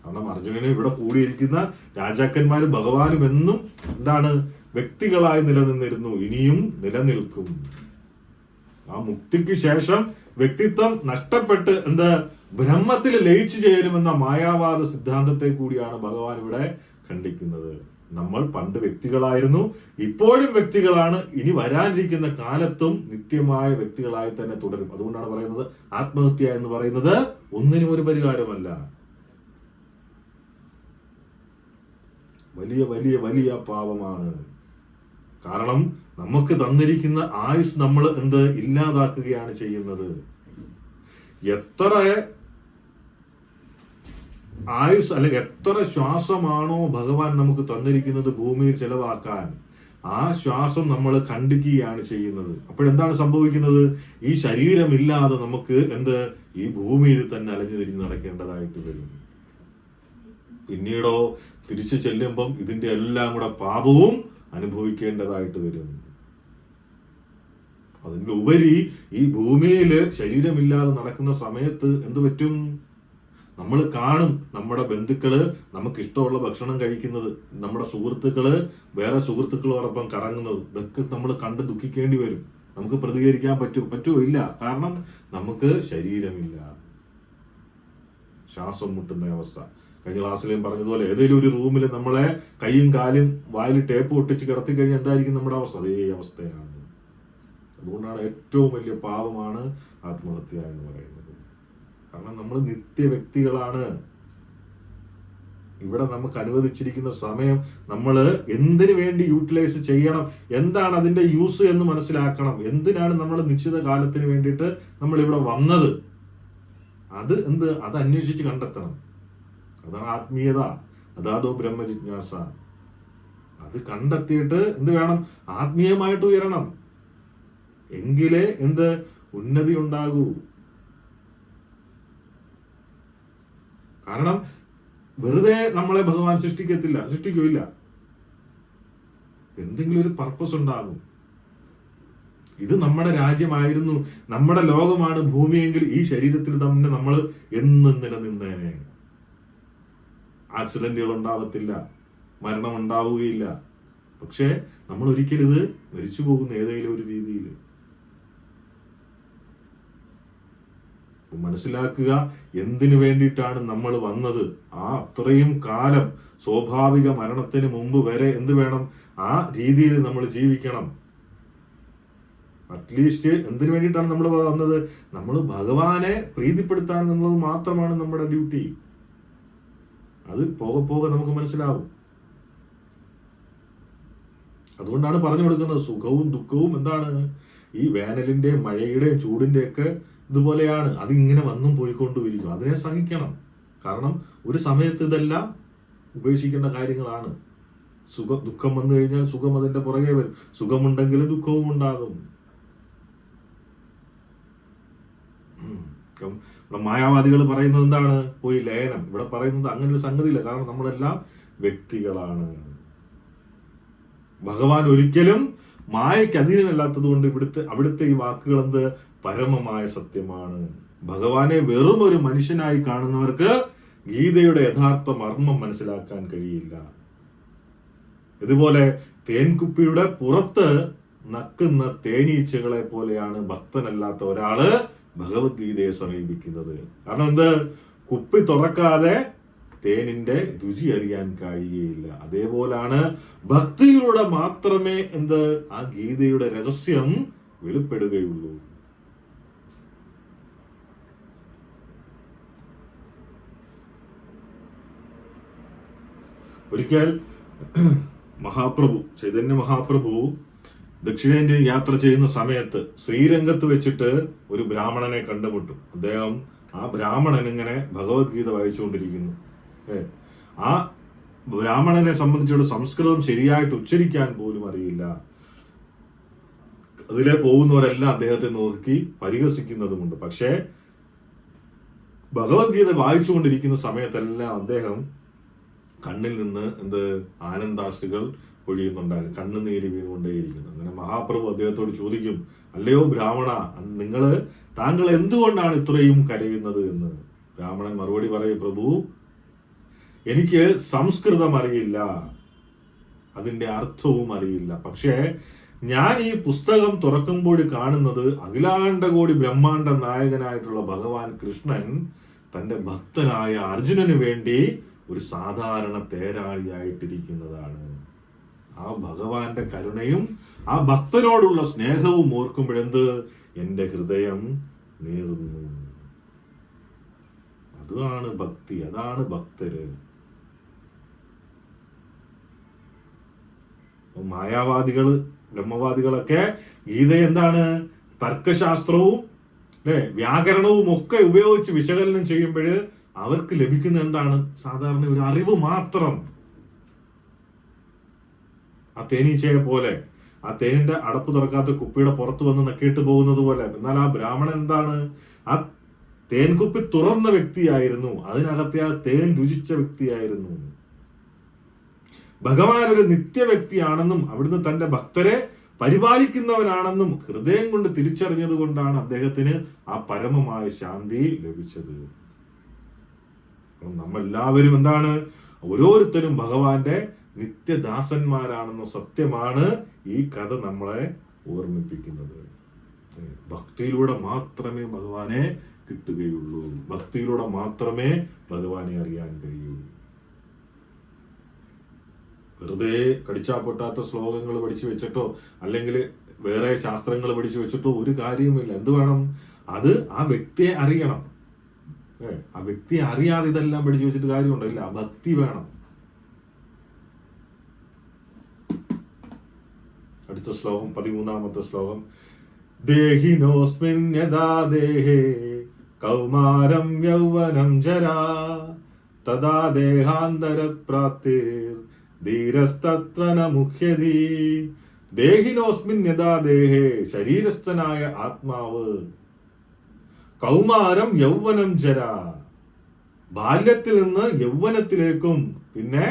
കാരണം അർജുനനെ ഇവിടെ കൂടിയിരിക്കുന്ന രാജാക്കന്മാരും ഭഗവാനും എന്നും എന്താണ് വ്യക്തികളായി നിലനിന്നിരുന്നു, ഇനിയും നിലനിൽക്കും. ആ മുക്തിക്ക് ശേഷം വ്യക്തിത്വം നഷ്ടപ്പെട്ട് എന്ത് ബ്രഹ്മത്തിൽ ലയിച്ചു ചേരുമെന്ന മായാവാദ സിദ്ധാന്തത്തെ കൂടിയാണ് ഭഗവാൻ ഇവിടെ ഖണ്ഡിക്കുന്നത്. നമ്മൾ പണ്ട് വ്യക്തികളായിരുന്നു, ഇപ്പോഴും വ്യക്തികളാണ്, ഇനി വരാനിരിക്കുന്ന കാലത്തും നിത്യമായ വ്യക്തികളായി തന്നെ തുടരും. അതുകൊണ്ടാണ് പറയുന്നത് ആത്മഹത്യ എന്ന് പറയുന്നത് ഒന്നിനും ഒരു പരിഹാരമല്ല. വലിയ വലിയ വലിയ പാപമാണ്. കാരണം നമുക്ക് തന്നിരിക്കുന്ന ആയുസ് നമ്മൾ എന്ത് ഇല്ലാതാക്കുകയാണ് ചെയ്യുന്നത്. എത്ര ആയുസ് അല്ലെങ്കിൽ എത്ര ശ്വാസമാണോ ഭഗവാൻ നമുക്ക് തന്നിരിക്കുന്നത് ഭൂമിയിൽ ചെലവാക്കാൻ, ആ ശ്വാസം നമ്മൾ ഖണ്ഡിക്കുകയാണ് ചെയ്യുന്നത്. അപ്പോഴെന്താണ് സംഭവിക്കുന്നത്? ഈ ശരീരമില്ലാതെ നമുക്ക് എന്ത് ഈ ഭൂമിയിൽ തന്നെ അലഞ്ഞു തിരിഞ്ഞ് നടക്കേണ്ടതായിട്ട് വരും. പിന്നീടോ തിരിച്ചു ചെല്ലുമ്പം ഇതിന്റെ എല്ലാം കൂടെ പാപവും അനുഭവിക്കേണ്ടതായിട്ട് വരും. അതിലുപരി ഈ ഭൂമിയില് ശരീരമില്ലാതെ നടക്കുന്ന സമയത്ത് എന്ത് പറ്റും? നമ്മൾ കാണും നമ്മുടെ ബന്ധുക്കള് നമുക്ക് ഇഷ്ടമുള്ള ഭക്ഷണം കഴിക്കുന്നത്, നമ്മുടെ സുഹൃത്തുക്കള് വേറെ സുഹൃത്തുക്കളോടൊപ്പം കറങ്ങുന്നത്, ഇതൊക്കെ നമ്മൾ കണ്ട് ദുഃഖിക്കേണ്ടി വരും. നമുക്ക് പ്രതികരിക്കാൻ പറ്റുമോ? ഇല്ല. കാരണം നമുക്ക് ശരീരമില്ല. ശ്വാസം മുട്ടുന്ന അവസ്ഥ. കഴിഞ്ഞ ക്ലാസ്സിലും പറഞ്ഞതുപോലെ ഏതെങ്കിലും ഒരു റൂമിൽ നമ്മളെ കൈയും കാലും വായിൽ ടേപ്പ് ഒട്ടിച്ച് കിടത്തി കഴിഞ്ഞാൽ എന്തായിരിക്കും നമ്മുടെ അവസ്ഥ? അതേ അവസ്ഥയാണ്. അതുകൊണ്ടാണ് ഏറ്റവും വലിയ പാപമാണ് ആത്മഹത്യ എന്ന് പറയുന്നത്. കാരണം നമ്മൾ നിത്യ വ്യക്തികളാണ്. ഇവിടെ നമുക്ക് അനുവദിച്ചിരിക്കുന്ന സമയം നമ്മൾ എന്തിനു വേണ്ടി യൂട്ടിലൈസ് ചെയ്യണം, എന്താണ് അതിന്റെ യൂസ് എന്ന് മനസ്സിലാക്കണം. എന്തിനാണ് നമ്മൾ നിശ്ചിത കാലത്തിന് വേണ്ടിയിട്ട് നമ്മൾ ഇവിടെ വന്നത്, അത് അന്വേഷിച്ച് കണ്ടെത്തണം. അതാണ് ആത്മീയത, അതാതോ ബ്രഹ്മജിജ്ഞാസ. അത് കണ്ടെത്തിയിട്ട് എന്ത് വേണം? ആത്മീയമായിട്ട് ഉയരണം. എങ്കിലേ ഉന്നതി ഉണ്ടാകൂ. കാരണം വെറുതെ നമ്മളെ ഭഗവാൻ സൃഷ്ടിക്കുകയില്ല. എന്തെങ്കിലും ഒരു പർപ്പസ് ഉണ്ടാകും. ഇത് നമ്മുടെ രാജ്യമായിരുന്നു, നമ്മുടെ ലോകമാണ് ഭൂമിയെങ്കിൽ ഈ ശരീരത്തിൽ തന്നെ നമ്മൾ എന്നും നിലനിന്നേനെ. ആക്സിഡന്റുകൾ ഉണ്ടാവത്തില്ല, മരണം ഉണ്ടാവുകയില്ല. പക്ഷേ നമ്മൾ ഒരിക്കലും ഇത് മരിച്ചു പോകുന്ന ഏതെങ്കിലും ഒരു രീതിയിൽ. മനസ്സിലാക്കുക, എന്തിനു വേണ്ടിയിട്ടാണ് നമ്മൾ വന്നത്. അത്രയും കാലം സ്വാഭാവിക മരണത്തിന് മുമ്പ് വരെ എന്ത് വേണം, ആ രീതിയിൽ നമ്മൾ ജീവിക്കണം. അറ്റ്ലീസ്റ്റ് എന്തിനു വേണ്ടിയിട്ടാണ് നമ്മൾ വന്നത്, നമ്മൾ ഭഗവാനെ പ്രീതിപ്പെടുത്താൻ എന്നുള്ളത് മാത്രമാണ് നമ്മുടെ ഡ്യൂട്ടി. അത് പോകെ പോകെ നമുക്ക് മനസ്സിലാവും. അതുകൊണ്ടാണ് പറഞ്ഞു കൊടുക്കുന്നത്, സുഖവും ദുഃഖവും എന്താണ്, ഈ വേനലിന്റെയും മഴയുടെയും ചൂടിന്റെ ഒക്കെ ഇതുപോലെയാണ്. അതിങ്ങനെ വന്നും പോയിക്കൊണ്ടുമിരിക്കും. അതിനെ സഹിക്കണം. കാരണം ഒരു സമയത്ത് ഇതെല്ലാം ഉപേക്ഷിക്കേണ്ട കാര്യങ്ങളാണ്. ദുഃഖം വന്നു കഴിഞ്ഞാൽ സുഖം അതിന്റെ പുറകെ വരും. സുഖമുണ്ടെങ്കിൽ ദുഃഖവും ഉണ്ടാകും. ഇവിടെ മായാവാദികൾ പറയുന്നത് എന്താണ്, പോയി ലയനം. ഇവിടെ പറയുന്നത് അങ്ങനെ ഒരു സംഗതിയില്ല. കാരണം നമ്മളെല്ലാം വ്യക്തികളാണ്. ഭഗവാൻ ഒരിക്കലും മായയ്ക്ക് അധീനമല്ലാത്തത് കൊണ്ട് അവിടുത്തെ ഈ വാക്കുകൾ എന്ത്, പരമമായ സത്യമാണ്. ഭഗവാനെ വെറും ഒരു മനുഷ്യനായി കാണുന്നവർക്ക് ഗീതയുടെ യഥാർത്ഥ മർമ്മം മനസ്സിലാക്കാൻ കഴിയില്ല. ഇതുപോലെ തേൻകുപ്പിയുടെ പുറത്ത് നക്കുന്ന തേനീച്ചകളെ പോലെയാണ് ഭക്തനല്ലാത്ത ഒരാള് ഭഗവത്ഗീതയെ സമീപിക്കുന്നത്. കാരണം എന്ത്, കുപ്പി തുറക്കാതെ തേനിന്റെ രുചി അറിയാൻ കഴിയുകയില്ല. അതേപോലാണ് ഭക്തിയിലൂടെ മാത്രമേ എന്ത്, ആ ഗീതയുടെ രഹസ്യം വെളിപ്പെടുകയുള്ളൂ. ഒരിക്കൽ ചൈതന്യ മഹാപ്രഭു ദക്ഷിണേന്ത്യൻ യാത്ര ചെയ്യുന്ന സമയത്ത് ശ്രീരംഗത്ത് വെച്ചിട്ട് ഒരു ബ്രാഹ്മണനെ കണ്ടുമുട്ടും. അദ്ദേഹം, ആ ബ്രാഹ്മണൻ ഇങ്ങനെ ഭഗവത്ഗീത വായിച്ചുകൊണ്ടിരിക്കുന്നു. ആ ബ്രാഹ്മണനെ സംബന്ധിച്ചോട് സംസ്കൃതം ശരിയായിട്ട് ഉച്ചരിക്കാൻ പോലും അറിയില്ല. അതിലെ പോകുന്നവരെല്ലാം അദ്ദേഹത്തെ നോക്കി പരിഹസിക്കുന്നതുമുണ്ട്. പക്ഷേ ഭഗവത്ഗീത വായിച്ചുകൊണ്ടിരിക്കുന്ന സമയത്തെല്ലാം അദ്ദേഹം കണ്ണിൽ നിന്ന് ആനന്ദാശ്രുകൾ പൊഴിയുന്നുണ്ടായിരുന്നു. കണ്ണുനീര് വീണുകൊണ്ടേയിരിക്കുന്നു. അങ്ങനെ മഹാപ്രഭു അദ്ദേഹത്തോട് ചോദിക്കും, അല്ലയോ ബ്രാഹ്മണ, താങ്കൾ എന്തുകൊണ്ടാണ് ഇത്രയും കരയുന്നത് എന്ന്. ബ്രാഹ്മണൻ മറുപടി പറയും, പ്രഭു, എനിക്ക് സംസ്കൃതം അറിയില്ല, അതിന്റെ അർത്ഥവും അറിയില്ല. പക്ഷേ ഞാൻ ഈ പുസ്തകം തുറക്കുമ്പോൾ കാണുന്നത് അഖിലാണ്ടകോടി ബ്രഹ്മാണ്ട നായകനായിട്ടുള്ള ഭഗവാൻ കൃഷ്ണൻ തന്റെ ഭക്തനായ അർജുനന് വേണ്ടി ഒരു സാധാരണ തേരാളിയായിട്ടിരിക്കുന്നതാണ്. ആ ഭഗവാന്റെ കരുണയും ആ ഭക്തനോടുള്ള സ്നേഹവും ഓർക്കുമ്പോഴെന്ത്, എന്റെ ഹൃദയം നീറുന്നു. അതാണ് ഭക്തി, അതാണ് ഭക്തര്. ബ്രഹ്മവാദികളൊക്കെ ഗീത എന്താണ്, തർക്കശാസ്ത്രവും വ്യാകരണവും ഒക്കെ ഉപയോഗിച്ച് വിശകലനം ചെയ്യുമ്പോൾ അവർക്ക് ലഭിക്കുന്ന എന്താണ്, സാധാരണ ഒരു അറിവ് മാത്രം. ആ തേനീച്ചയെ പോലെ, ആ തേനിന്റെ അടപ്പ് തുറക്കാത്ത കുപ്പിയുടെ പുറത്ത് വന്ന് നക്കിയിട്ട് പോകുന്നത് പോലെ. എന്നാൽ ആ ബ്രാഹ്മണൻ എന്താണ്, ആ തേൻകുപ്പി തുറന്ന വ്യക്തിയായിരുന്നു, അതിനകത്തെ ആ തേൻ രുചിച്ച വ്യക്തിയായിരുന്നു. ഭഗവാൻ ഒരു നിത്യ വ്യക്തിയാണെന്നും അവിടുന്ന് തന്റെ ഭക്തരെ പരിപാലിക്കുന്നവനാണെന്നും ഹൃദയം കൊണ്ട് തിരിച്ചറിഞ്ഞത് കൊണ്ടാണ് അദ്ദേഹത്തിന് ആ പരമമായ ശാന്തി ലഭിച്ചത്. നമ്മളെല്ലാവരും എന്താണ്, ഓരോരുത്തരും ഭഗവാന്റെ നിത്യദാസന്മാരാണെന്ന സത്യമാണ് ഈ കഥ നമ്മളെ ഓർമ്മിപ്പിക്കുന്നത്. ഭക്തിയിലൂടെ മാത്രമേ ഭഗവാനെ കിട്ടുകയുള്ളൂ. ഭക്തിയിലൂടെ മാത്രമേ ഭഗവാനെ അറിയാൻ കഴിയൂ. വെറുതെ കടിച്ചാ പൊട്ടാത്ത ശ്ലോകങ്ങൾ പഠിച്ചു വെച്ചിട്ടോ അല്ലെങ്കിൽ വേറെ ശാസ്ത്രങ്ങൾ പഠിച്ചു വെച്ചിട്ടോ ഒരു കാര്യവുമില്ല. എന്ത് വേണം, അത് ആ വ്യക്തിയെ അറിയണം. ആ വ്യക്തിയെ അറിയാതെ ഇതെല്ലാം പഠിച്ചു വെച്ചിട്ട് കാര്യമുണ്ടല്ല. ഭക്തി വേണം. അടുത്ത ശ്ലോകം, 13ാമത്തെ ശ്ലോകം. ദേഹിനോസ്മിൻ യഥാ ദേഹേ കൗമാരം യൗവനം ജരാ തദാ ദേഹാന്തര പ്രാപ്തിർ ധീരസ്തത്ര ന മുഹ്യതി. ദേഹിനോസ്മിൻ യഥാ ദേഹേ, ശരീരസ്ഥനായ ആത്മാവ്, കൗമാരം യൗവനം ജര, ബാല്യത്തിൽ നിന്ന് യൗവനത്തിലേക്കും പിന്നെ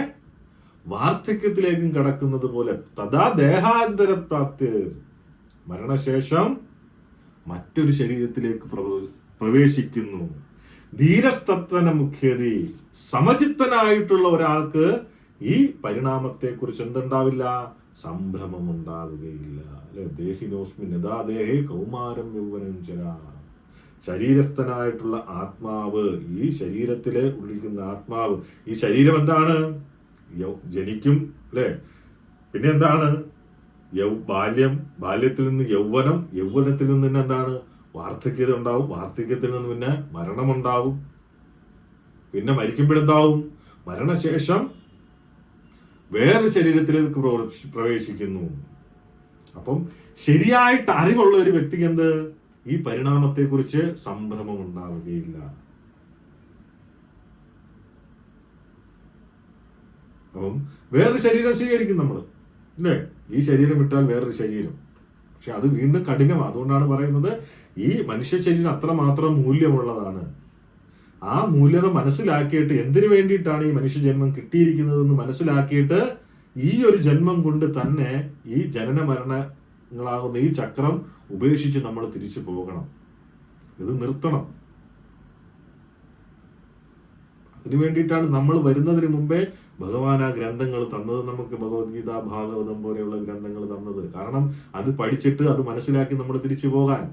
വാർദ്ധക്യത്തിലേക്കും കടക്കുന്നത് പോലെ, തഥാ ദേഹാന്തര പ്രാപ്തി, മരണശേഷം മറ്റൊരു ശരീരത്തിലേക്ക് പ്രവേശിക്കുന്നു. ധീരസ്തത്രന മുഖ്യതി, സമചിത്തനായിട്ടുള്ള ഒരാൾക്ക് ഈ പരിണാമത്തെ കുറിച്ച് എന്തുണ്ടാവില്ല, സംഭ്രമം ഉണ്ടാവുകയില്ല. അല്ലെ, ദേഹിനോസ്മിൻ യഥാ ദേഹേ കൗമാരം യൗവനം ചരാ. ശരീരസ്ഥനായിട്ടുള്ള ആത്മാവ്, ഈ ശരീരത്തിലെ ഉള്ളിരിക്കുന്ന ആത്മാവ്, ഈ ശരീരം എന്താണ്? ജനിക്കും, അല്ലെ, പിന്നെ എന്താണ്? ബാല്യത്തിൽ നിന്ന് യൗവനം, യൗവനത്തിൽ നിന്ന് പിന്നെ എന്താണ്? വാർദ്ധക്യത ഉണ്ടാവും, വാർദ്ധക്യത്തിൽ നിന്ന് പിന്നെ മരണമുണ്ടാവും, പിന്നെ മരിക്കുമ്പോഴെന്താവും? മരണശേഷം വേറൊരു ശരീരത്തിലേക്ക് പ്രവേശിക്കുന്നു. അപ്പം ശരിയായിട്ട് അറിവുള്ള ഒരു വ്യക്തിക്ക് എന്ത്? ഈ പരിണാമത്തെക്കുറിച്ച് സംഭ്രമം ഉണ്ടാവുകയില്ല. അപ്പം വേറൊരു ശരീരം സ്വീകരിക്കും നമ്മൾ, അല്ലേ? ഈ ശരീരം വിട്ടാൽ വേറൊരു ശരീരം, പക്ഷെ അത് വീണ്ടും കഠിനമാണ്. അതുകൊണ്ടാണ് പറയുന്നത് ഈ മനുഷ്യ ശരീരം അത്രമാത്രം മൂല്യമുള്ളതാണ്. ആ മൂല്യത മനസ്സിലാക്കിയിട്ട് എന്തിനു വേണ്ടിയിട്ടാണ് ഈ മനുഷ്യ ജന്മം കിട്ടിയിരിക്കുന്നതെന്ന് മനസ്സിലാക്കിയിട്ട് ഈ ഒരു ജന്മം കൊണ്ട് തന്നെ ഈ ജനന മരണങ്ങളാകുന്ന ഈ ചക്രം ഉപേക്ഷിച്ച് നമ്മൾ തിരിച്ചു പോകണം. ഇത് നിർത്തണം. അതിനു വേണ്ടിയിട്ടാണ് നമ്മൾ വരുന്നതിന് മുമ്പേ ഭഗവാൻ ആ ഗ്രന്ഥങ്ങൾ തന്നത്, നമുക്ക് ഭഗവത്ഗീത, ഭാഗവതം പോലെയുള്ള ഗ്രന്ഥങ്ങൾ തന്നത്. കാരണം അത് പഠിച്ചിട്ട് അത് മനസ്സിലാക്കി നമ്മൾ തിരിച്ചു പോകാൻ.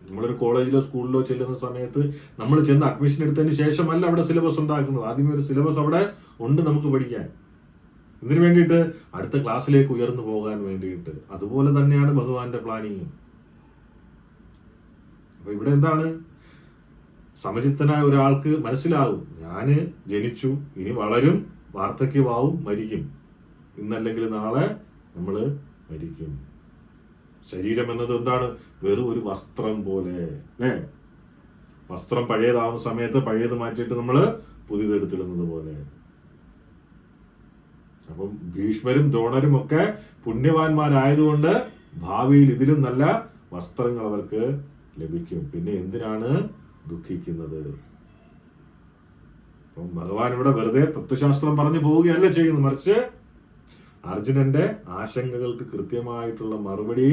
നമ്മളൊരു കോളേജിലോ സ്കൂളിലോ ചെല്ലുന്ന സമയത്ത് നമ്മൾ ചെന്ന് അഡ്മിഷൻ എടുത്തതിന് ശേഷമല്ല അവിടെ സിലബസ് ഉണ്ടാക്കുന്നത്. ആദ്യമേ ഒരു സിലബസ് അവിടെ ഉണ്ട് നമുക്ക് പഠിക്കാൻ. ഇതിനു വേണ്ടിയിട്ട് അടുത്ത ക്ലാസ്സിലേക്ക് ഉയർന്നു പോകാൻ വേണ്ടിയിട്ട്. അതുപോലെ തന്നെയാണ് ഭഗവാന്റെ പ്ലാനിങ്. അപ്പൊ ഇവിടെ എന്താണ്? സമചിത്തനായ ഒരാൾക്ക് മനസ്സിലാവും, ഞാന് ജനിച്ചു, ഇനി വളരും, വാർദ്ധക്യമാവും, മരിക്കും. ഇന്നല്ലെങ്കിൽ നാളെ നമ്മള് മരിക്കും. ശരീരം എന്നത് എന്താണ്? വെറും ഒരു വസ്ത്രം പോലെ, അല്ലേ? വസ്ത്രം പഴയതാവുന്ന സമയത്ത് പഴയത് മാറ്റിയിട്ട് നമ്മള് പുതിയതെടുത്തിടുന്നത് പോലെ. അപ്പം ഭീഷ്മരും ദ്രോണരും ഒക്കെ പുണ്യവാന്മാരായതുകൊണ്ട് ഭാവിയിൽ ഇതിലും നല്ല വസ്ത്രങ്ങൾ അവർക്ക് ലഭിക്കും. പിന്നെ എന്തിനാണ് ദുഃഖിക്കുന്നത്? അപ്പം ഭഗവാൻ ഇവിടെ വെറുതെ തത്വശാസ്ത്രം പറഞ്ഞു പോവുകയല്ല ചെയ്യുന്നത്, മറിച്ച് അർജുനന്റെ ആശങ്കകൾക്ക് കൃത്യമായിട്ടുള്ള മറുപടി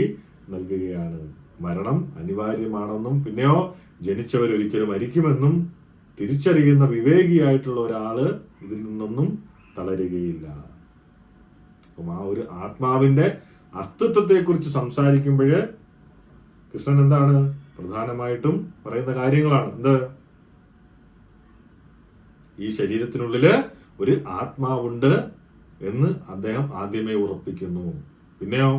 നൽകുകയാണ്. മരണം അനിവാര്യമാണെന്നും പിന്നെയോ ജനിച്ചവരൊരിക്കലും മരിക്കുമെന്നും തിരിച്ചറിയുന്ന വിവേകിയായിട്ടുള്ള ഒരാള് ഇതിൽ നിന്നൊന്നും തളരുകയില്ല. അപ്പം ആ ഒരു ആത്മാവിന്റെ അസ്തിത്വത്തെ കുറിച്ച് സംസാരിക്കുമ്പോൾ കൃഷ്ണൻ എന്താണ് പ്രധാനമായിട്ടും പറയുന്ന കാര്യങ്ങളാണ്. എന്ത്? ഈ ശരീരത്തിനുള്ളില് ഒരു ആത്മാവുണ്ട് എന്ന് അദ്ദേഹം ആദ്യമേ ഉറപ്പിക്കുന്നു. പിന്നെയോ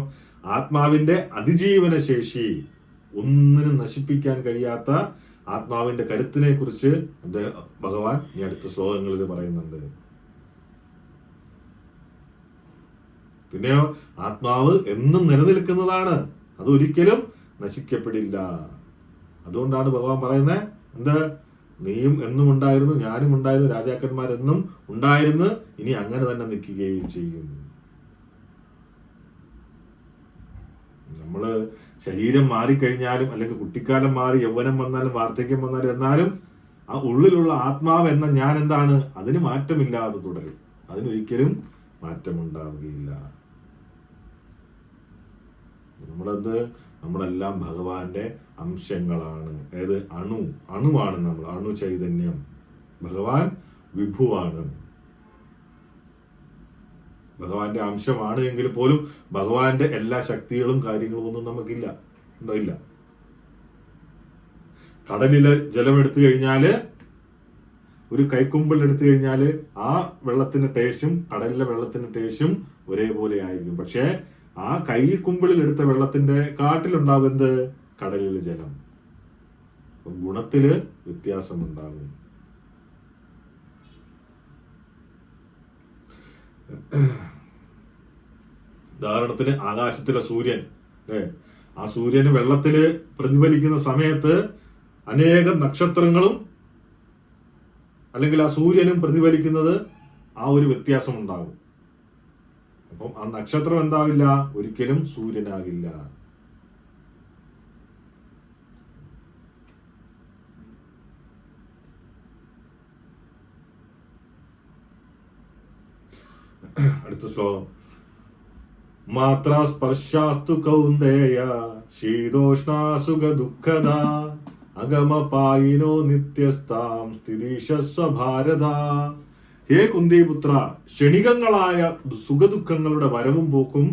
ആത്മാവിന്റെ അതിജീവന ശേഷി, ഒന്നിനും നശിപ്പിക്കാൻ കഴിയാത്ത ആത്മാവിന്റെ കരുത്തിനെ കുറിച്ച് ഭഗവാൻ ഈ അടുത്ത ശ്ലോകങ്ങളിൽ പറയുന്നുണ്ട്. പിന്നെയോ ആത്മാവ് എന്നും നിലനിൽക്കുന്നതാണ്, അതൊരിക്കലും നശിക്കപ്പെടില്ല. അതുകൊണ്ടാണ് ഭഗവാൻ പറയുന്നത്, എന്ത്? നീയും എന്നും ഉണ്ടായിരുന്നു, ഞാനും ഉണ്ടായിരുന്നു, രാജാക്കന്മാരെന്നും ഉണ്ടായിരുന്നു, ഇനി അങ്ങനെ തന്നെ നിൽക്കുകയും ചെയ്യും. നമ്മള് ശരീരം മാറിക്കഴിഞ്ഞാലും, അല്ലെങ്കിൽ കുട്ടിക്കാലം മാറി യൗവനം വന്നാലും വാർദ്ധക്യം വന്നാലും, എന്നാലും ആ ഉള്ളിലുള്ള ആത്മാവ് എന്ന ഞാൻ എന്താണ്? അതിന് മാറ്റമില്ലാതെ തുടരും. അതിനൊരിക്കലും മാറ്റമുണ്ടാവുകയില്ല. നമ്മളെല്ലാം ഭഗവാന്റെ അംശങ്ങളാണ്. ഏത്? അണുവാണ് നമ്മൾ, അണു ചൈതന്യം. ഭഗവാൻ വിഭുവാണ്, ഭഗവാന്റെ അംശമാണ് എങ്കിൽ പോലും ഭഗവാന്റെ എല്ലാ ശക്തികളും കാര്യങ്ങളും ഒന്നും നമുക്കില്ല, ഉണ്ടോ? ഇല്ല. കടലിലെ ജലം എടുത്തു കഴിഞ്ഞാല്, ഒരു കൈക്കുമ്പിൾ എടുത്തു കഴിഞ്ഞാല് ആ വെള്ളത്തിന്റെ ടേസ്റ്റും കടലിലെ വെള്ളത്തിന്റെ ടേസ്റ്റും ഒരേപോലെ ആയിരിക്കും. പക്ഷെ ആ കൈക്കുമ്പിളിൽ എടുത്ത വെള്ളത്തിന്റെ കാട്ടിലുണ്ടാകും എന്ത്? കടലിലെ ജലം. ഗുണത്തില് വ്യത്യാസമുണ്ടാകും. ഉദാഹരണത്തിന് ആകാശത്തിലെ സൂര്യൻ, അല്ലേ? ആ സൂര്യന് വെള്ളത്തില് പ്രതിഫലിക്കുന്ന സമയത്ത് അനേകം നക്ഷത്രങ്ങളും അല്ലെങ്കിൽ ആ സൂര്യനും പ്രതിഫലിക്കുന്നത് ആ ഒരു വ്യത്യാസം ഉണ്ടാകും. അപ്പം ആ നക്ഷത്രം എന്താവില്ല? ഒരിക്കലും സൂര്യനാകില്ല. അടുത്ത ശ്ലോകം. മാത്രാ സ്പർശാസ്തു കൗന്ദേയ ശീതോഷ്ണാസുഖ ദുഃഖദ അഗമപായിനോ നിത്യസ്താം സ്ഥിതിശസ്വ ഭാരത. ഹേ കുന്തിപുത്ര, ക്ഷണികങ്ങളായ സുഖദുഃഖങ്ങളുടെ വരവും പോക്കും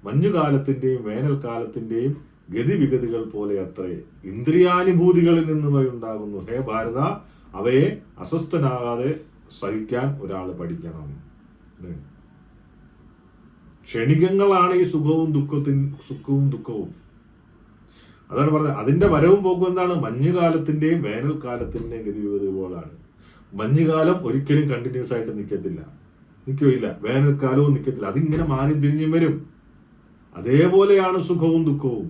മഞ്ഞുകാലത്തിന്റെയും വേനൽക്കാലത്തിന്റെയും ഗതിവിഗതികൾ പോലെ അത്രേ. ഇന്ദ്രിയാനുഭൂതികളിൽ നിന്നുണ്ടാകുന്നു. ഹേ ഭാരത, അവയെ അസ്വസ്ഥനാകാതെ സഹിക്കാൻ ഒരാൾ പഠിക്കണം. ക്ഷണികങ്ങളാണ് ഈ സുഖവും ദുഃഖവും. അതാണ് പറഞ്ഞത്. അതിന്റെ വരവും പോക്കും എന്താണ്? മഞ്ഞുകാലത്തിന്റെയും വേനൽക്കാലത്തിന്റെയും ഗതിവിഗതി പോലാണ്. മഞ്ഞുകാലം ഒരിക്കലും കണ്ടിന്യൂസ് ആയിട്ട് നിൽക്കില്ല. വേനൽക്കാലവും നിൽക്കത്തില്ല. അതിങ്ങനെ മാറി തിരിഞ്ഞും വരും. അതേപോലെയാണ് സുഖവും ദുഃഖവും.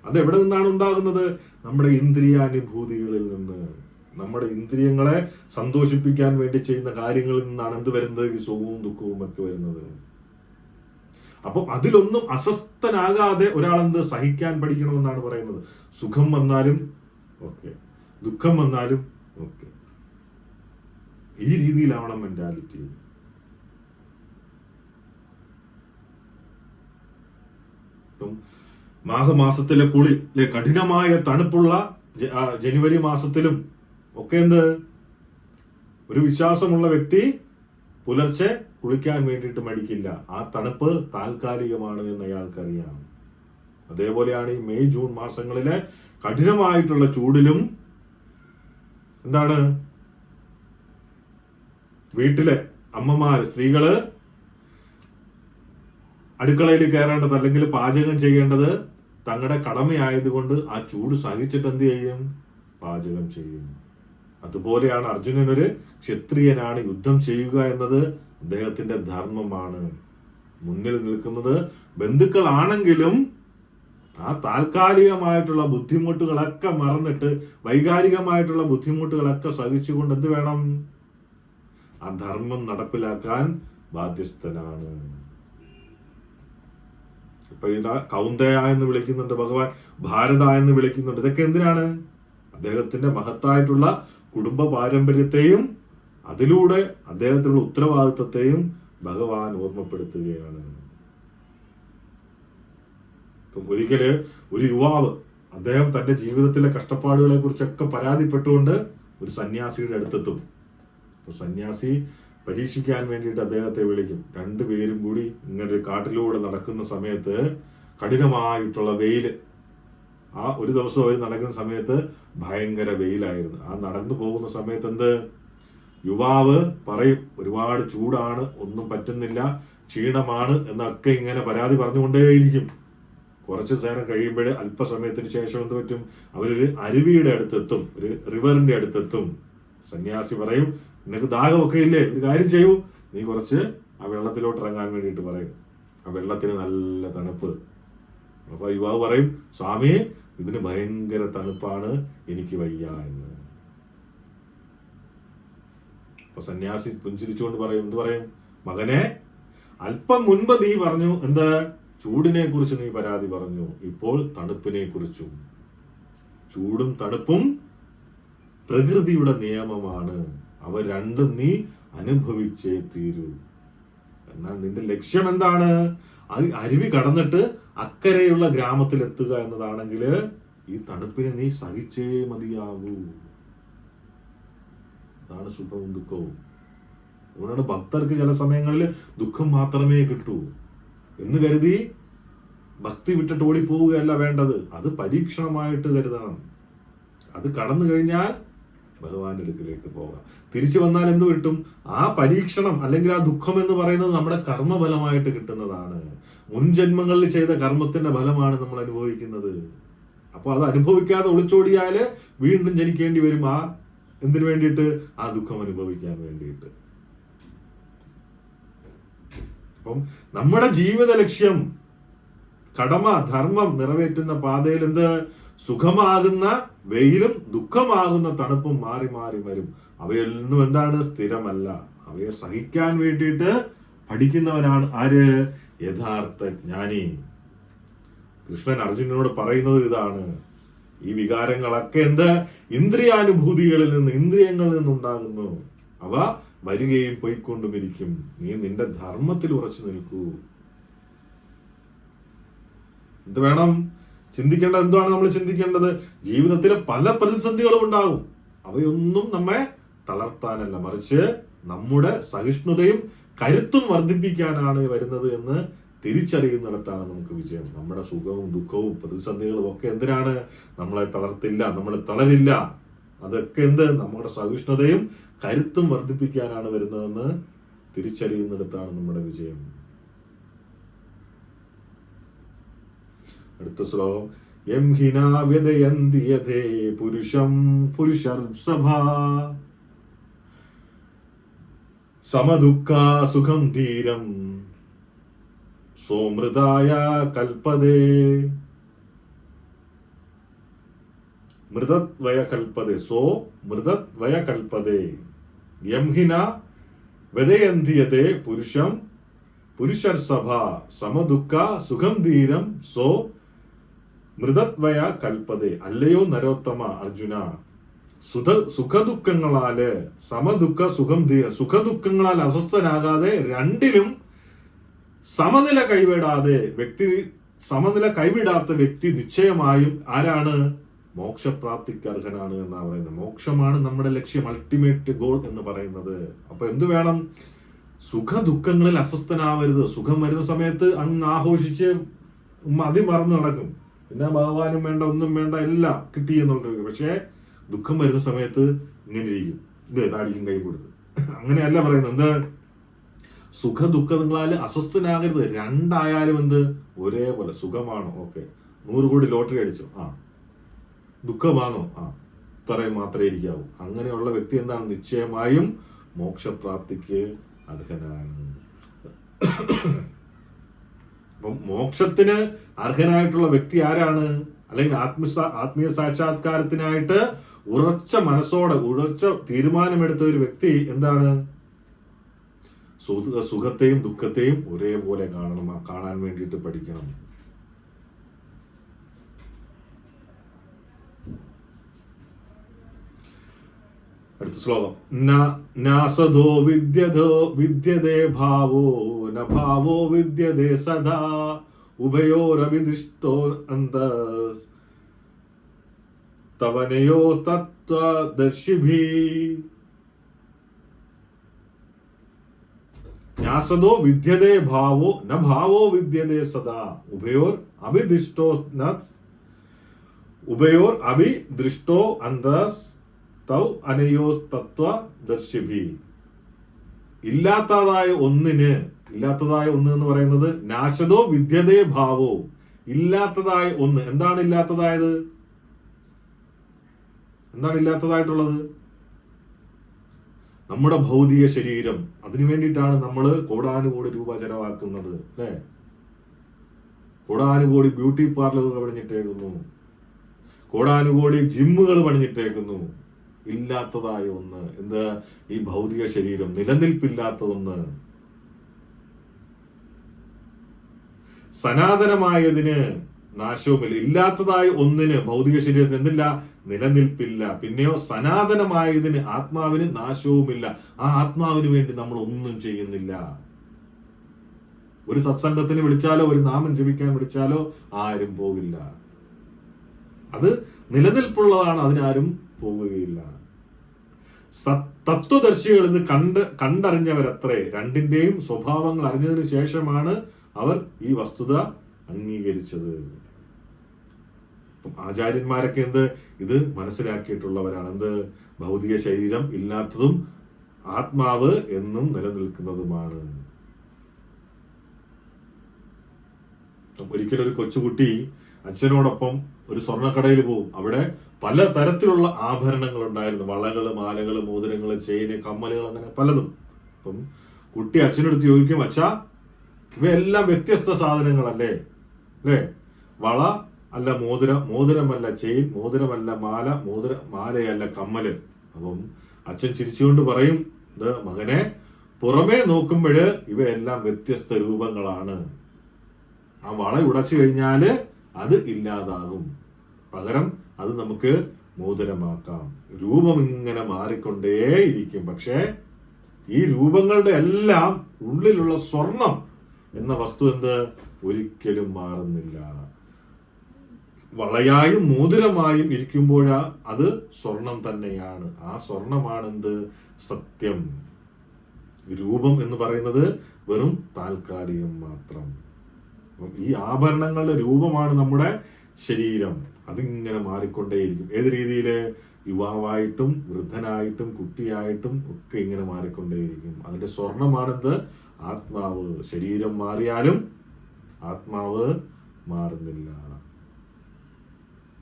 അതെവിടെ നിന്നാണ് ഉണ്ടാകുന്നത്? നമ്മുടെ ഇന്ദ്രിയാനുഭൂതികളിൽ നിന്ന്. നമ്മുടെ ഇന്ദ്രിയങ്ങളെ സന്തോഷിപ്പിക്കാൻ വേണ്ടി ചെയ്യുന്ന കാര്യങ്ങളിൽ നിന്നാണ് എന്ത് വരുന്നത്? ഈ സുഖവും ദുഃഖവും ഒക്കെ വരുന്നത്. അപ്പം അതിലൊന്നും അസ്വസ്ഥനാകാതെ ഒരാളെന്ത് സഹിക്കാൻ പഠിക്കണമെന്നാണ് പറയുന്നത്. സുഖം വന്നാലും ഓക്കെ, ദുഃഖം വന്നാലും ഓക്കെ. ഈ രീതിയിലാവണം മെന്റാലിറ്റി. ഇപ്പം മാഘമാസത്തിലെ കുളി, കഠിനമായ തണുപ്പുള്ള ജനുവരി മാസത്തിലും ഒക്കെ ഒരു വിശ്വാസമുള്ള വ്യക്തി പുലർച്ചെ കുളിക്കാൻ വേണ്ടിയിട്ട് മടിക്കില്ല. ആ തണുപ്പ് താൽക്കാലികമാണ് എന്ന് അയാൾക്കറിയാം. അതേപോലെയാണ് ഈ മെയ് ജൂൺ മാസങ്ങളിലെ കഠിനമായിട്ടുള്ള ചൂടിലും വീട്ടിലെ അമ്മമാര്, സ്ത്രീകള് അടുക്കളയിൽ കയറേണ്ടത് അല്ലെങ്കിൽ പാചകം ചെയ്യേണ്ടത് തങ്ങളുടെ കടമയായതുകൊണ്ട് ആ ചൂട് സഹിച്ചിട്ട് എന്ത് ചെയ്യും? പാചകം ചെയ്യും. അതുപോലെയാണ് അർജുനൻ ഒരു ക്ഷത്രിയനാണ്. യുദ്ധം ചെയ്യുക എന്നത് അദ്ദേഹത്തിന്റെ ധർമ്മമാണ്. മുന്നിൽ നിൽക്കുന്നത് ബന്ധുക്കളാണെങ്കിലും ആ താൽക്കാലികമായിട്ടുള്ള ബുദ്ധിമുട്ടുകളൊക്കെ മറന്നിട്ട്, വൈകാരികമായിട്ടുള്ള ബുദ്ധിമുട്ടുകളൊക്കെ സഹിച്ചുകൊണ്ട് എന്ത് വേണം? ആ ധർമ്മം നടപ്പിലാക്കാൻ ബാധ്യസ്ഥനാണ്. ഇപ്പൊ ഇതിനെ കൗന്ദയ എന്ന് വിളിക്കുന്നുണ്ട് ഭഗവാൻ, ഭാരത എന്ന് വിളിക്കുന്നുണ്ട്. ഇതൊക്കെ എന്തിനാണ്? അദ്ദേഹത്തിന്റെ മഹത്തായിട്ടുള്ള കുടുംബ പാരമ്പര്യത്തെയും അതിലൂടെ അദ്ദേഹത്തിനുള്ള ഉത്തരവാദിത്വത്തെയും ഭഗവാൻ ഓർമ്മപ്പെടുത്തുകയാണ്. ഒരിക്കല് ഒരു യുവാവ് അദ്ദേഹം തന്റെ ജീവിതത്തിലെ കഷ്ടപ്പാടുകളെ കുറിച്ചൊക്കെ പരാതിപ്പെട്ടുകൊണ്ട് ഒരു സന്യാസിയുടെ അടുത്തെത്തും. അപ്പൊ സന്യാസി പരീക്ഷിക്കാൻ വേണ്ടിയിട്ട് അദ്ദേഹത്തെ വിളിക്കും. രണ്ടുപേരും കൂടി ഇങ്ങനെ കാട്ടിലൂടെ നടക്കുന്ന സമയത്ത് കഠിനമായിട്ടുള്ള വെയില്. ആ ഒരു ദിവസം അവർ നടക്കുന്ന സമയത്ത് ഭയങ്കര വെയിലായിരുന്നു. ആ നടന്നു പോകുന്ന സമയത്ത് യുവാവ് പറയും, ഒരുപാട് ചൂടാണ്, ഒന്നും പറ്റുന്നില്ല, ക്ഷീണമാണ് എന്നൊക്കെ ഇങ്ങനെ പരാതി പറഞ്ഞുകൊണ്ടേയിരിക്കും. കുറച്ചു നേരം കഴിയുമ്പോൾ അല്പസമയത്തിന് ശേഷം എന്ത് പറ്റും? അവരൊരു അരുവിയുടെ അടുത്തെത്തും, ഒരു റിവറിന്റെ അടുത്തെത്തും. സന്യാസി പറയും, നിനക്ക് ദാഹമൊക്കെ ഇല്ലേ, ഒരു കാര്യം ചെയ്യൂ, നീ കുറച്ച് ആ വെള്ളത്തിലോട്ട് ഇറങ്ങാൻ വേണ്ടിയിട്ട് പറയും. ആ വെള്ളത്തിന് നല്ല തണുപ്പ്. അപ്പൊ യുവാവ് പറയും, സ്വാമിയെ, ഇതിന് ഭയങ്കര തണുപ്പാണ്, എനിക്ക് വയ്യ എന്ന്. അപ്പൊ സന്യാസി പുഞ്ചിരിച്ചുകൊണ്ട് പറയും, എന്ത് പറയും? മകനെ, അല്പം മുൻപ് നീ പറഞ്ഞു ചൂടിനെ കുറിച്ച് നീ പരാതി പറഞ്ഞു, ഇപ്പോൾ തണുപ്പിനെ കുറിച്ചും. ചൂടും തണുപ്പും പ്രകൃതിയുടെ നിയമമാണ്, അവ രണ്ടും നീ അനുഭവിച്ചേ തീരൂ. എന്നാൽ നിന്റെ ലക്ഷ്യം എന്താണ്? അരുവി കടന്നിട്ട് അക്കരെയുള്ള ഗ്രാമത്തിൽ എത്തുക എന്നതാണെങ്കിൽ ഈ തണുപ്പിനെ നീ സഹിച്ചേ മതിയാകൂ. അതാണ് സുഖവും ദുഃഖവും. അതുകൊണ്ടാണ് ഭക്തർക്ക് ചില സമയങ്ങളിൽ ദുഃഖം മാത്രമേ കിട്ടൂ എന്ന് കരുതി ഭക്തി വിട്ടിട്ട് ഓടിപ്പോവുകയല്ല വേണ്ടത്. അത് പരീക്ഷണമായിട്ട് കരുതണം. അത് കടന്നു കഴിഞ്ഞാൽ ഭഗവാന്റെ അടുക്കിലേക്ക് പോകാം. തിരിച്ചു വന്നാൽ എന്ത് കിട്ടും? ആ പരീക്ഷണം അല്ലെങ്കിൽ ആ ദുഃഖം എന്ന് പറയുന്നത് നമ്മുടെ കർമ്മഫലമായിട്ട് കിട്ടുന്നതാണ്. മുൻ ജന്മങ്ങളിൽ ചെയ്ത കർമ്മത്തിന്റെ ഫലമാണ് നമ്മൾ അനുഭവിക്കുന്നത്. അപ്പൊ അത് അനുഭവിക്കാതെ ഒളിച്ചോടിയാല് വീണ്ടും ജനിക്കേണ്ടി വരും. ആ എന്തിനു വേണ്ടിയിട്ട്? ആ ദുഃഖം അനുഭവിക്കാൻ വേണ്ടിയിട്ട്. അപ്പം നമ്മുടെ ജീവിത ലക്ഷ്യം കടമ ധർമ്മം നിറവേറ്റുന്ന പാതയിൽ സുഖമാകുന്ന വെയിലും ദുഃഖമാകുന്ന തണുപ്പും മാറി മാറി വരും. അവയൊന്നും സ്ഥിരമല്ല. അവയെ സഹിക്കാൻ വേണ്ടിയിട്ട് പഠിക്കുന്നവനാണ് ആര്? യഥാർത്ഥ ജ്ഞാനി. കൃഷ്ണൻ അർജുനനോട് പറയുന്നത് ഇതാണ്. ഈ വികാരങ്ങളൊക്കെ ഇന്ദ്രിയാനുഭൂതികളിൽ നിന്ന്, ഇന്ദ്രിയങ്ങളിൽ നിന്നുണ്ടാകുന്നു. അവ വരികയും പോയിക്കൊണ്ടുമിരിക്കും. നീ നിന്റെ ധർമ്മത്തിൽ ഉറച്ചു നിൽക്കൂ. എന്ത് വേണം ചിന്തിക്കേണ്ടത്? എന്താണ് നമ്മൾ ചിന്തിക്കേണ്ടത്? ജീവിതത്തിലെ പല പ്രതിസന്ധികളും ഉണ്ടാകും. അവയൊന്നും നമ്മെ തളർത്താനല്ല, മറിച്ച് നമ്മുടെ സഹിഷ്ണുതയും കരുത്തും വർദ്ധിപ്പിക്കാനാണ് വരുന്നത് എന്ന് തിരിച്ചറിയുന്നിടത്താണ് നമുക്ക് വിജയം. നമ്മുടെ സുഖവും ദുഃഖവും പ്രതിസന്ധികളും ഒക്കെ എന്തിനാണ്? നമ്മളെ തളർത്തില്ല, നമ്മളെ തളരില്ല. അതൊക്കെ നമ്മുടെ സഹിഷ്ണുതയും കരുത്തും വർദ്ധിപ്പിക്കാനാണ് വരുന്നതെന്ന് തിരിച്ചറിയുന്നിടത്താണ് നമ്മുടെ വിജയം. അടുത്ത ശ്ലോകം. യം ഹിനാ വ്യദയന്തി യഥേ പുരുഷം പുരുഷർസഭാ സമദുഃഖാ സുഖം ധീരം സോമൃതായ കൽപ്പതേ. മൃതദ്വയ കൽപ്പതേ, സോ മൃതദ്വയ കൽപ്പതേ. യം ഹിന വ്യദയന്തിയതേ പുരുഷം പുരുഷർസഭ സമദുഃഖ സുഖം ധീരം സോ മൃതദ്വയ കൽപ്പതേ. അല്ലയോ നരോത്തമ അർജുന, സുഖദുഃഖങ്ങളാല് സമദുഃഖ സുഖം ധീര, സുഖദുഃഖങ്ങളാൽ അസ്വസ്ഥനാകാതെ രണ്ടിലും സമനില കൈവിടാതെ സമനില കൈവിടാത്ത വ്യക്തി നിശ്ചയമായും ആരാണ്? മോക്ഷപ്രാപ്തിക്ക് അർഹനാണ് എന്നാണ് പറയുന്നത്. മോക്ഷമാണ് നമ്മുടെ ലക്ഷ്യം, അൾട്ടിമേറ്റ് ഗോൾ എന്ന് പറയുന്നത്. അപ്പൊ എന്ത് വേണം? സുഖദുഃഖങ്ങളിൽ അസ്വസ്ഥനാവരുത്. സുഖം വരുന്ന സമയത്ത് അങ്ങ് ആഘോഷിച്ച് മറന്നു നടക്കും. പിന്നെ ഭഗവാനും വേണ്ട, ഒന്നും വേണ്ട, എല്ലാം കിട്ടി എന്നുള്ളത്. പക്ഷേ ദുഃഖം വരുന്ന സമയത്ത് ഇങ്ങനെ ഇരിക്കും, താടിക്കും കൈ കൊടുത്ത്. അങ്ങനെയല്ല പറയുന്നത്. സുഖദുഃഖങ്ങളാൽ അസ്വസ്ഥനാകരുത്. രണ്ടായാലും ഒരേപോലെ. സുഖമാണോ? ഓക്കെ. 100 കോടി ലോട്ടറി അടിച്ചോ? ദുഃഖമാണോ? ഇത്രയും മാത്രമേ ഇരിക്കാവൂ. അങ്ങനെയുള്ള വ്യക്തി നിശ്ചയമായും മോക്ഷപ്രാപ്തിക്ക് അർഹനാണ്. അപ്പം മോക്ഷത്തിന് അർഹനായിട്ടുള്ള വ്യക്തി ആരാണ്? അല്ലെങ്കിൽ ആത്മീയ സാക്ഷാത്കാരത്തിനായിട്ട് ഉറച്ച മനസ്സോടെ ഉറച്ച തീരുമാനമെടുത്ത ഒരു വ്യക്തി സുഖത്തെയും ദുഃഖത്തെയും ഒരേപോലെ കാണാൻ വേണ്ടിയിട്ട് പഠിക്കണം. അടുത്ത ശ്ലോകം. നാസദോ വിദ്യതേ ഭാവോ ന ഭാവോ വിദ്യതേ സദാ ഉഭയോരവിദിഷ്ടോ അന്തസ് തവനയോ തത്വദർശിഭി. ന്യാസദോ വിദ്യതേ ഭാവോ ന ഭാവോ വിദ്യതേ സദാ ഉഭയോർ അഭിദിഷ്ടോ ഉഭയോർ അഭിദൃഷ്ടോ അന്തസ് തൗ അനയോ തത്വദർശിഭി. ഇല്ലാത്തതായ ഒന്ന് എന്ന് പറയുന്നത് നാശദോ വിദ്യതേ ഭാവോ. ഇല്ലാത്തതായ ഒന്ന്. എന്താണ് ഇല്ലാത്തതായത്? എന്താണ് ഇല്ലാത്തതായിട്ടുള്ളത്? നമ്മുടെ ഭൗതിക ശരീരം. അതിനു വേണ്ടിയിട്ടാണ് നമ്മൾ കോടാനുകോടി രൂപ ചെലവാക്കുന്നത്, അല്ലെ? കോടാനുകോടി ബ്യൂട്ടി പാർലറുകൾ പണിഞ്ഞിട്ടേക്കുന്നു, കോടാനുകോടി ജിമ്മുകൾ പണിഞ്ഞിട്ടേക്കുന്നു. ഇല്ലാത്തതായ ഒന്ന്. ഈ ഭൗതിക ശരീരം. നിലനിൽപ്പില്ലാത്ത ഒന്ന്. സനാതനമായതിന് നാശവുമില്ല. ഇല്ലാത്തതായ ഒന്നിന്, ഭൗതിക ശരീരത്തിന് എന്തില്ല? നിലനിൽപ്പില്ല. പിന്നെയോ സനാതനമായതിന്, ആത്മാവിന് നാശവുമില്ല. ആ ആത്മാവിന് വേണ്ടി നമ്മൾ ഒന്നും ചെയ്യുന്നില്ല. ഒരു സത്സംഗത്തിന് വിളിച്ചാലോ ഒരു നാമം ജപിക്കാൻ വിളിച്ചാലോ ആരും പോകില്ല. അത് നിലനിൽപ്പുള്ളതാണ്, അതിനാരും പോവുകയില്ല. തത്വദർശികൾ ഇത് കണ്ടറിഞ്ഞവരത്രേ. രണ്ടിന്റെയും സ്വഭാവങ്ങൾ അറിഞ്ഞതിന് ശേഷമാണ് അവർ ഈ വസ്തുത അംഗീകരിച്ചത്. ആചാര്യന്മാരൊക്കെ ഇത് മനസ്സിലാക്കിയിട്ടുള്ളവരാണ്. ഭൗതിക ശരീരം ഇല്ലാത്തതും ആത്മാവ് എന്നും നിലനിൽക്കുന്നതുമാണ്. ഒരിക്കലും ഒരു കൊച്ചുകുട്ടി അച്ഛനോടൊപ്പം ഒരു സ്വർണ്ണക്കടയിൽ പോകും. അവിടെ പല തരത്തിലുള്ള ആഭരണങ്ങൾ ഉണ്ടായിരുന്നു. വളകള്, മാലകള്, മോതിരങ്ങള്, ചെയിന്, കമ്മലുകൾ, അങ്ങനെ പലതും. അപ്പം കുട്ടി അച്ഛനടുത്ത് ചോദിക്കും, അച്ഛാ ഇവയെല്ലാം വ്യത്യസ്ത സാധനങ്ങളല്ലേ? അല്ലേ? വള അല്ല മോതിരമല്ല ചെയിൻ, മോതിരമല്ല മാല, മാലയല്ല കമ്മല്. അപ്പം അച്ഛൻ ചിരിച്ചുകൊണ്ട് പറയും, മകനെ, പുറമേ നോക്കുമ്പോഴ് ഇവയെല്ലാം വ്യത്യസ്ത രൂപങ്ങളാണ്. ആ വള ഉടച്ചു കഴിഞ്ഞാല് അത് ഇല്ലാതാകും. പകരം അത് നമുക്ക് മോതിരമാക്കാം. രൂപം ഇങ്ങനെ മാറിക്കൊണ്ടേയിരിക്കും. പക്ഷേ ഈ രൂപങ്ങളുടെ എല്ലാം ഉള്ളിലുള്ള സ്വർണം എന്ന വസ്തു ഒരിക്കലും മാറുന്നില്ല. വളയായും മോതിരമായും ഇരിക്കുമ്പോഴാ അത് സ്വർണം തന്നെയാണ്. ആ സ്വർണമാണ് സത്യം. രൂപം എന്ന് പറയുന്നത് വെറും താൽക്കാലികം മാത്രം. ഈ ആഭരണങ്ങളുടെ രൂപമാണ് നമ്മുടെ ശരീരം. അതിങ്ങനെ മാറിക്കൊണ്ടേയിരിക്കും. ഏത് രീതിയില്? യുവാവായിട്ടും വൃദ്ധനായിട്ടും കുട്ടിയായിട്ടും ഒക്കെ ഇങ്ങനെ മാറിക്കൊണ്ടേയിരിക്കും. അതിന്റെ സ്വർണമാണെന്ത്? ആത്മാവ്. ശരീരം മാറിയാലും ആത്മാവ് മാറുന്നില്ല.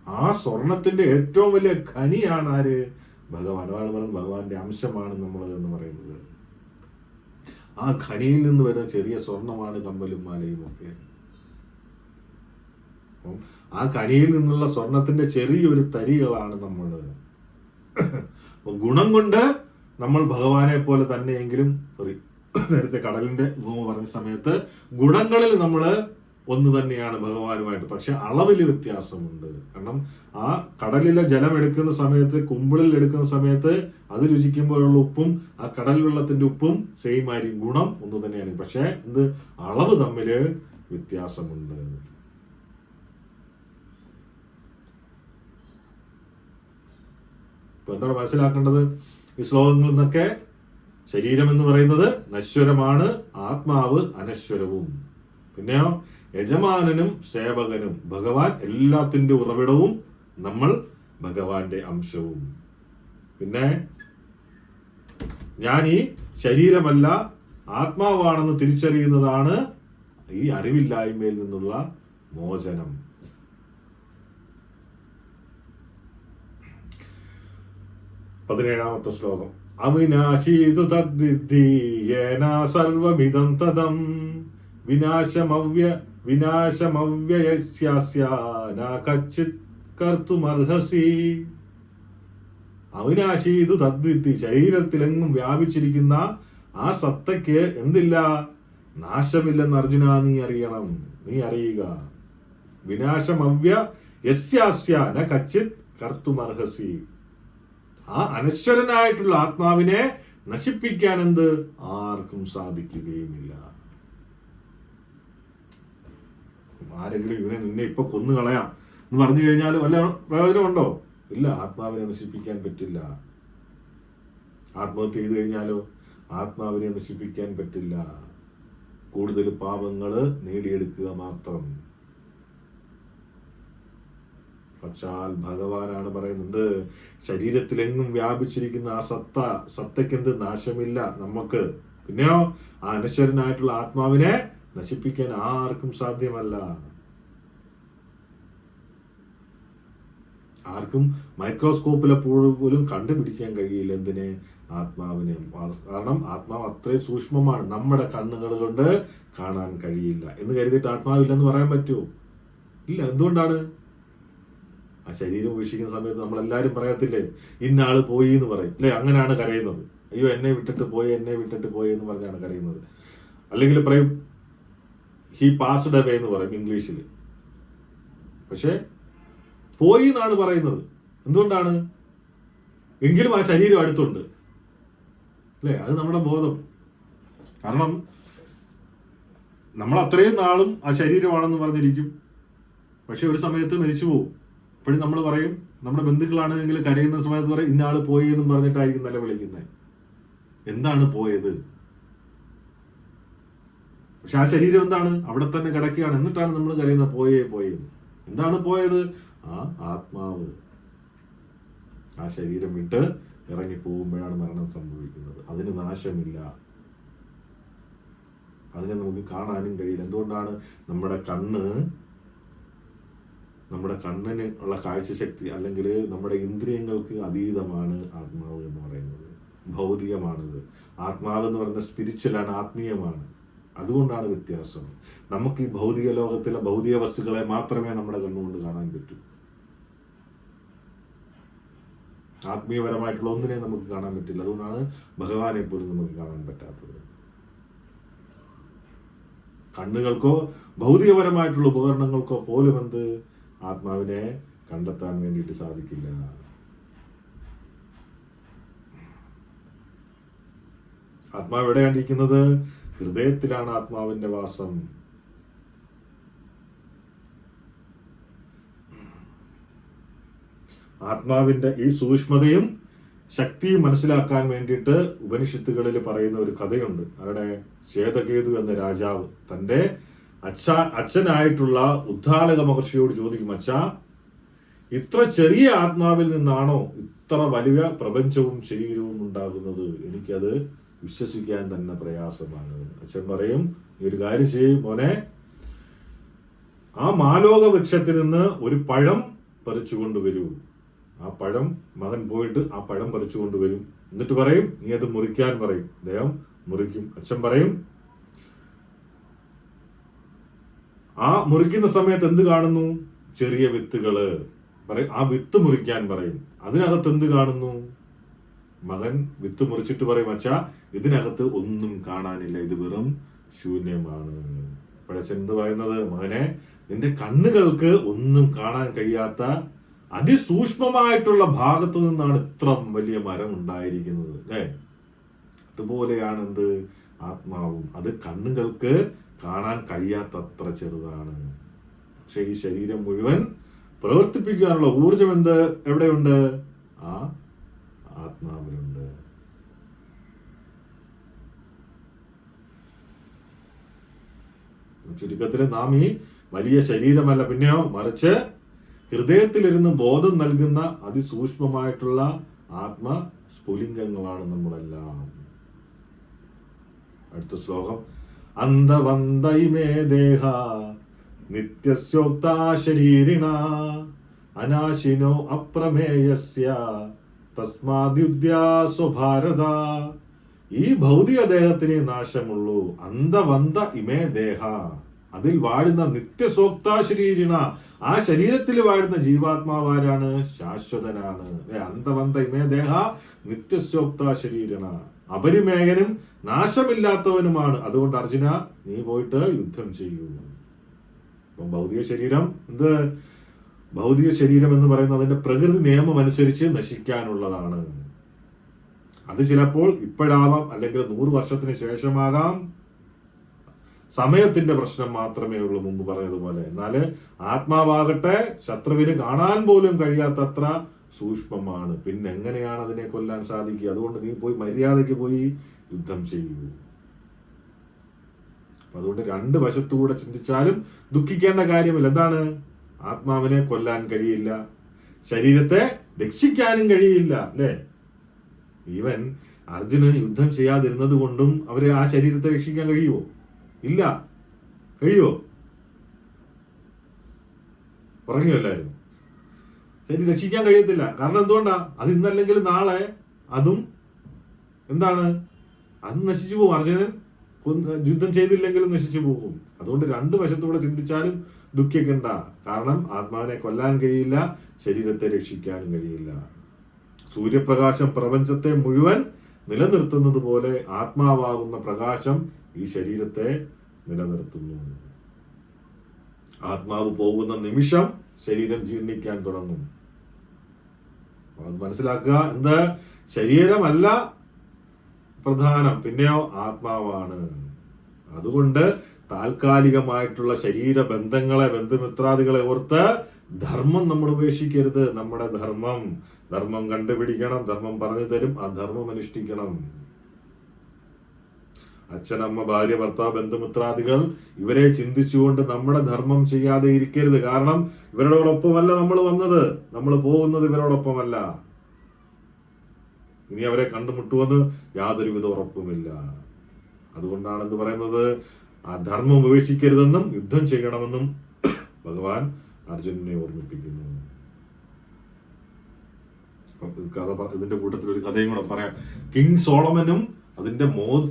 ആ സ്വർണത്തിന്റെ ഏറ്റവും വലിയ ഖനിയാണ് ആര്? ഭഗവാൻ. അതാണ് പറയുന്നത് ഭഗവാന്റെ അംശമാണ് നമ്മൾ എന്ന് പറയുന്നത്. ആ ഖനിയിൽ നിന്ന് വരുന്ന ചെറിയ സ്വർണമാണ് കമ്മലും മാലയും ഒക്കെ. ആ ഖനിയിൽ നിന്നുള്ള സ്വർണത്തിന്റെ ചെറിയൊരു തരികളാണ് നമ്മൾ. ഗുണം കൊണ്ട് നമ്മൾ ഭഗവാനെ പോലെ തന്നെയെങ്കിലും നേരത്തെ കടലിന്റെ ഉപമ പറഞ്ഞ സമയത്ത് ഗുണങ്ങളിൽ നമ്മൾ ഒന്ന് തന്നെയാണ് ഭഗവാനുമായിട്ട്. പക്ഷെ അളവിൽ വ്യത്യാസമുണ്ട്. കാരണം ആ കടലിലെ ജലം എടുക്കുന്ന സമയത്ത്, കുമ്പിളിൽ എടുക്കുന്ന സമയത്ത് അത് രുചിക്കുമ്പോഴുള്ള ഉപ്പും ആ കടൽ വെള്ളത്തിന്റെ ഉപ്പും സെയിം ആയിരിക്കും. ഗുണം ഒന്ന് തന്നെയാണ്. പക്ഷെ അളവ് തമ്മില് വ്യത്യാസമുണ്ട്. ഇപ്പൊ എന്താണ് മനസ്സിലാക്കേണ്ടത് ഈ ശ്ലോകങ്ങളിൽ നിന്നൊക്കെ? ശരീരം എന്ന് പറയുന്നത് നശ്വരമാണ്, ആത്മാവ് അനശ്വരവും. പിന്നെയോ യജമാനനും സേവകനും. ഭഗവാൻ എല്ലാത്തിന്റെ ഉറവിടവും, നമ്മൾ ഭഗവാന്റെ അംശവും. പിന്നെ ഞാൻ ഈ ശരീരമല്ല ആത്മാവാണെന്ന് തിരിച്ചറിയുന്നതാണ് ഈ അറിവില്ലായ്മയിൽ നിന്നുള്ള മോചനം. 17ാമത്തെ ശ്ലോകം. അവിനാശീതു തദ്വിദ്ധി യേന സർവമിദം തദം വിനാശമവ്യയസ്യാസ്യ ന കച്ചിത് കർത്തുമർഹസി. അവിനാശീതു തദ്വിദ്ധി. ശരീരത്തിലെങ്ങും വ്യാപിച്ചിരിക്കുന്ന ആ സത്തയ്ക്ക് എന്തില്ല? നാശമില്ലെന്ന് അർജുന നീ അറിയണം, നീ അറിയുക. വിനാശമവ്യയസ്യാസ്യ ന കച്ചിത് കർത്തുമർഹസി. ആ അനശ്വരനായിട്ടുള്ള ആത്മാവിനെ നശിപ്പിക്കാൻ ആർക്കും സാധിക്കുകയുമില്ല. ആരെങ്കിലും നിന്നെ ഇപ്പൊ കൊന്നു കളയാം എന്ന് പറഞ്ഞു കഴിഞ്ഞാൽ വല്ല പ്രയോജനമുണ്ടോ? ഇല്ല. ആത്മാവിനെ നശിപ്പിക്കാൻ പറ്റില്ല. ആത്മഹത്യ ചെയ്തു കഴിഞ്ഞാലോ ആത്മാവിനെ നശിപ്പിക്കാൻ പറ്റില്ല. കൂടുതൽ പാപങ്ങള് നേടിയെടുക്കുക മാത്രം. പക്ഷാൽ ഭഗവാനാണ് പറയുന്നത് ശരീരത്തിലെങ്ങും വ്യാപിച്ചിരിക്കുന്ന ആ സത്തയ്ക്ക് നാശമില്ല നമുക്ക്. പിന്നെയോ ആ അനശ്വരനായിട്ടുള്ള ആത്മാവിനെ നശിപ്പിക്കാൻ ആർക്കും സാധ്യമല്ല. ആർക്കും മൈക്രോസ്കോപ്പിലെ പോലും കണ്ടുപിടിക്കാൻ കഴിയില്ല എന്തിനെ? ആത്മാവിനെ. കാരണം ആത്മാവ് അത്രയും സൂക്ഷ്മമാണ്, നമ്മുടെ കണ്ണുകൾ കൊണ്ട് കാണാൻ കഴിയില്ല. എന്ന് കരുതിയിട്ട് ആത്മാവില്ലെന്ന് പറയാൻ പറ്റുമോ? ഇല്ല. എന്തുകൊണ്ടാണ്? ആ ശരീരം ഉപേക്ഷിക്കുന്ന സമയത്ത് നമ്മളെല്ലാരും പറയത്തില്ലേ ഇന്ന ആള് പോയി എന്ന് പറയും അല്ലെ? അങ്ങനെയാണ് കരയുന്നത്. അയ്യോ എന്നെ വിട്ടിട്ട് പോയി എന്ന് പറഞ്ഞാണ് കരയുന്നത്. അല്ലെങ്കിൽ പറയും ഹി പാസ്ഡ് അവേ എന്ന് പറയും ഇംഗ്ലീഷിൽ. പക്ഷെ പോയി എന്നാണ് പറയുന്നത്. എന്തുകൊണ്ടാണ്? എങ്കിലും ആ ശരീരം അടുത്തുണ്ട് അല്ലെ? അത് നമ്മുടെ ബോധം. കാരണം നമ്മൾ അത്രയും നാളും ആ ശരീരമാണെന്ന് പറഞ്ഞിരിക്കും. പക്ഷെ ഒരു സമയത്ത് മരിച്ചു പോകും. അപ്പോഴും നമ്മൾ പറയും, നമ്മുടെ ബന്ധുക്കളാണെങ്കിൽ കരയുന്ന സമയത്ത് പറയും ഇന്ന ആള് പോയി എന്നും പറഞ്ഞിട്ടായിരിക്കും നിലവിളിക്കുന്നത്. എന്താണ് പോയത്? പക്ഷെ ആ ശരീരം എന്താണ്? അവിടെ തന്നെ കിടക്കുകയാണ്. എന്നിട്ടാണ് നമ്മൾ കരയുന്നത് പോയെന്ന്. എന്താണ് പോയത്? ആ ആത്മാവ് ആ ശരീരം വിട്ട് ഇറങ്ങി പോകുമ്പോഴാണ് മരണം സംഭവിക്കുന്നത്. അതിന് നാശമില്ല. അതിനെ നമുക്ക് കാണാനും കഴിയില്ല. എന്തുകൊണ്ടാണ്? നമ്മുടെ കണ്ണിന് ഉള്ള കാഴ്ചശക്തി അല്ലെങ്കിൽ നമ്മുടെ ഇന്ദ്രിയങ്ങൾക്ക് അതീതമാണ് ആത്മാവ് എന്ന് പറയുന്നത്. ഭൗതികമാണിത്. ആത്മാവ് എന്ന് പറയുന്നത് സ്പിരിച്വലാണ്, ആത്മീയമാണ്. അതുകൊണ്ടാണ് വ്യത്യാസം. നമുക്ക് ഈ ഭൗതിക ലോകത്തിലെ ഭൗതിക വസ്തുക്കളെ മാത്രമേ നമ്മുടെ കണ്ണുകൊണ്ട് കാണാൻ പറ്റൂ. ആത്മീയപരമായിട്ടുള്ള ഒന്നിനെ നമുക്ക് കാണാൻ പറ്റില്ല. അതുകൊണ്ടാണ് ഭഗവാനെ പോലും നമുക്ക് കാണാൻ പറ്റാത്തത്. കണ്ണുകൾക്കോ ഭൗതികപരമായിട്ടുള്ള ഉപകരണങ്ങൾക്കോ പോലും ആത്മാവിനെ കണ്ടെത്താൻ വേണ്ടിയിട്ട് സാധിക്കില്ല. ആത്മാവ് എവിടെയാണ് ഇരിക്കുന്നത്? ഹൃദയത്തിലാണ് ആത്മാവിന്റെ വാസം. ആത്മാവിന്റെ ഈ സൂക്ഷ്മതയും ശക്തി മനസ്സിലാക്കാൻ വേണ്ടിയിട്ട് ഉപനിഷത്തുകളിൽ പറയുന്ന ഒരു കഥയുണ്ട്. അവിടെ ശ്വേതകേതു എന്ന രാജാവ് തൻ്റെ അച്ഛനായിട്ടുള്ള ഉദ്ദാലക മഹർഷിയോട് ചോദിക്കും, അച്ഛാ, ഇത്ര ചെറിയ ആത്മാവിൽ നിന്നാണോ ഇത്ര വലിയ പ്രപഞ്ചവും ശരീരവും ഉണ്ടാകുന്നത്? എനിക്കത് വിശ്വസിക്കാൻ തന്നെ പ്രയാസമാണ്. അച്ഛൻ പറയും, ഈ ഒരു കാര്യം ചെയ്യും മോനെ, ആ മാലോക വൃക്ഷത്തിൽ നിന്ന് ഒരു പഴം പറിച്ചു കൊണ്ടുവരൂ. ആ പഴം മകൻ പോയിട്ട് ആ പഴം പറിച്ചു കൊണ്ടുവരും. എന്നിട്ട് പറയും, നീ അത് മുറിക്കാൻ പറയും. അദ്ദേഹം മുറിക്കും. അച്ഛൻ പറയും, ആ മുറിക്കുന്ന സമയത്ത് എന്ത് കാണുന്നു? ചെറിയ വിത്തുകള്. പറയും, ആ വിത്ത് മുറിക്കാൻ പറയും. അതിനകത്ത് എന്ത് കാണുന്നു? മകൻ വിത്ത് മുറിച്ചിട്ട് പറയും, അച്ഛാ, ഇതിനകത്ത് ഒന്നും കാണാനില്ല, ഇത് വെറും ശൂന്യമാണ്. അപ്പോഴച്ഛൻ എന്ത് പറയുന്നത്? മകനെ, നിന്റെ കണ്ണുകൾക്ക് ഒന്നും കാണാൻ കഴിയാത്ത അതിസൂക്ഷ്മമായിട്ടുള്ള ഭാഗത്തു നിന്നാണ് ഇത്ര വലിയ മരം ഉണ്ടായിരിക്കുന്നത്, അല്ലേ? അതുപോലെയാണ് എന്ത്? ആത്മാവും. അത് കണ്ണുകൾക്ക് കാണാൻ കഴിയാത്തത്ര ചെറുതാണ്. പക്ഷെ ഈ ശരീരം മുഴുവൻ പ്രവർത്തിപ്പിക്കാനുള്ള ഊർജം എവിടെയുണ്ട്? ആ ആത്മാവിലുണ്ട്. ചുരുക്കത്തിൽ നാം ഈ വലിയ ശരീരമല്ല, പിന്നെയോ മറിച്ച് ഹൃദയത്തിലിരുന്ന് ബോധം നൽകുന്ന അതിസൂക്ഷ്മമായിട്ടുള്ള ആത്മസ്ഫുലിംഗങ്ങളാണ് നമ്മളെല്ലാം. അടുത്ത ശ്ലോകം, അന്തവന്തൈമേ ദേഹ നിത്യസ്യോക്താ ശരീരിണ അനാശിനോ അപ്രമേയസ്യ തസ്മാദ്യുദ്ധ്യാ സ്വഭാരത. ഈ ഭൗതിക ദേഹത്തിന് നാശമുള്ളൂ. അന്തവന്ത ഇമേ ദേഹ, അതിൽ വാഴുന്ന നിത്യസോക്താ ശരീരിണ, ആ ശരീരത്തിൽ വാഴുന്ന ജീവാത്മാവാരാണ്? ശാശ്വതനാണ്. അന്തവന്ത ഇമേ ദേഹ നിത്യസോക്താ ശരീരണ, അപരിമേയനും നാശമില്ലാത്തവനുമാണ്. അതുകൊണ്ട് അർജുന, നീ പോയിട്ട് യുദ്ധം ചെയ്യൂ. അപ്പം ഭൗതിക ശരീരം ഭൗതിക ശരീരം എന്ന് പറയുന്നത് അതിന്റെ പ്രകൃതി നിയമം അനുസരിച്ച് നശിക്കാനുള്ളതാണ്. അത് ചിലപ്പോൾ ഇപ്പോഴാവാം, അല്ലെങ്കിൽ 100 വർഷത്തിന് ശേഷമാകാം. സമയത്തിന്റെ പ്രശ്നം മാത്രമേ ഉള്ളൂ, മുമ്പ് പറഞ്ഞതുപോലെ. എന്നാല് ആത്മാവാകട്ടെ ശത്രുവിന് കാണാൻ പോലും കഴിയാത്തത്ര സൂക്ഷ്മമാണ്. പിന്നെ എങ്ങനെയാണ് അതിനെ കൊല്ലാൻ സാധിക്കുക? അതുകൊണ്ട് നീ പോയി മര്യാദയ്ക്ക് പോയി യുദ്ധം ചെയ്യൂ. അതുകൊണ്ട് 2 വശത്തുകൂടെ ചിന്തിച്ചാലും ദുഃഖിക്കേണ്ട കാര്യമില്ല. എന്താണ്? ആത്മാവിനെ കൊല്ലാൻ കഴിയില്ല, ശരീരത്തെ രക്ഷിക്കാനും കഴിയില്ല, അല്ലേ? ഈവൻ അർജുനൻ യുദ്ധം ചെയ്യാതിരുന്നത് കൊണ്ടും അവരെ ആ ശരീരത്തെ രക്ഷിക്കാൻ കഴിയുമോ? ഇല്ല. കഴിയുമോ? പറഞ്ഞു എല്ലാവരും. ശരി, രക്ഷിക്കാൻ കഴിയത്തില്ല. കാരണം എന്തുകൊണ്ടാ? അത് ഇന്നല്ലെങ്കിൽ നാളെ അതും എന്താണ്? അത് നശിച്ചു പോകും. അർജുനൻ യുദ്ധം ചെയ്തില്ലെങ്കിലും നശിച്ചു പോകും. അതുകൊണ്ട് 2 വശത്തൂടെ ചിന്തിച്ചാലും ദുഃഖിക്കണ്ട. കാരണം ആത്മാവിനെ കൊല്ലാൻ കഴിയില്ല, ശരീരത്തെ രക്ഷിക്കാനും കഴിയില്ല. സൂര്യപ്രകാശം പ്രപഞ്ചത്തെ മുഴുവൻ നിലനിർത്തുന്നത് പോലെ ആത്മാവാകുന്ന പ്രകാശം ഈ ശരീരത്തെ നിലനിർത്തുന്നു. ആത്മാവ് പോകുന്ന നിമിഷം ശരീരം ജീർണിക്കാൻ തുടങ്ങും. മനസ്സിലാക്കുക, എന്ത്? ശരീരമല്ല പ്രധാനം, പിന്നെയോ ആത്മാവാണ്. അതുകൊണ്ട് താൽക്കാലികമായിട്ടുള്ള ശരീരബന്ധങ്ങളെ, ബന്ധുമിത്രാദികളെ ഓർത്ത് ധർമ്മം നമ്മൾ ഉപേക്ഷിക്കരുത്. നമ്മുടെ ധർമ്മം കണ്ടുപിടിക്കണം. ധർമ്മം പറഞ്ഞു തരും, ആ ധർമ്മം അനുഷ്ഠിക്കണം. അച്ഛനമ്മ, ഭാര്യ, ഭർത്താവ്, ബന്ധുമിത്രാദികൾ, ഇവരെ ചിന്തിച്ചുകൊണ്ട് നമ്മുടെ ധർമ്മം ചെയ്യാതെ ഇരിക്കരുത്. കാരണം ഇവരോടൊപ്പമല്ല നമ്മൾ വന്നത്, നമ്മൾ പോകുന്നത് ഇവരോടൊപ്പമല്ല. ഇനി അവരെ കണ്ടുമുട്ടുമെന്ന് യാതൊരുവിധ ഉറപ്പുമില്ല. അതുകൊണ്ടാണ് എന്ത് പറയുന്നത്? ആ ധർമ്മം ഉപേക്ഷിക്കരുതെന്നും യുദ്ധം ചെയ്യണമെന്നും ഭഗവാൻ അർജുനനെ ഓർമ്മിപ്പിക്കുന്നു. ഇതിന്റെ കൂട്ടത്തിൽ ഒരു കഥയും കൂടെ പറയാം. കിങ് സോളമനും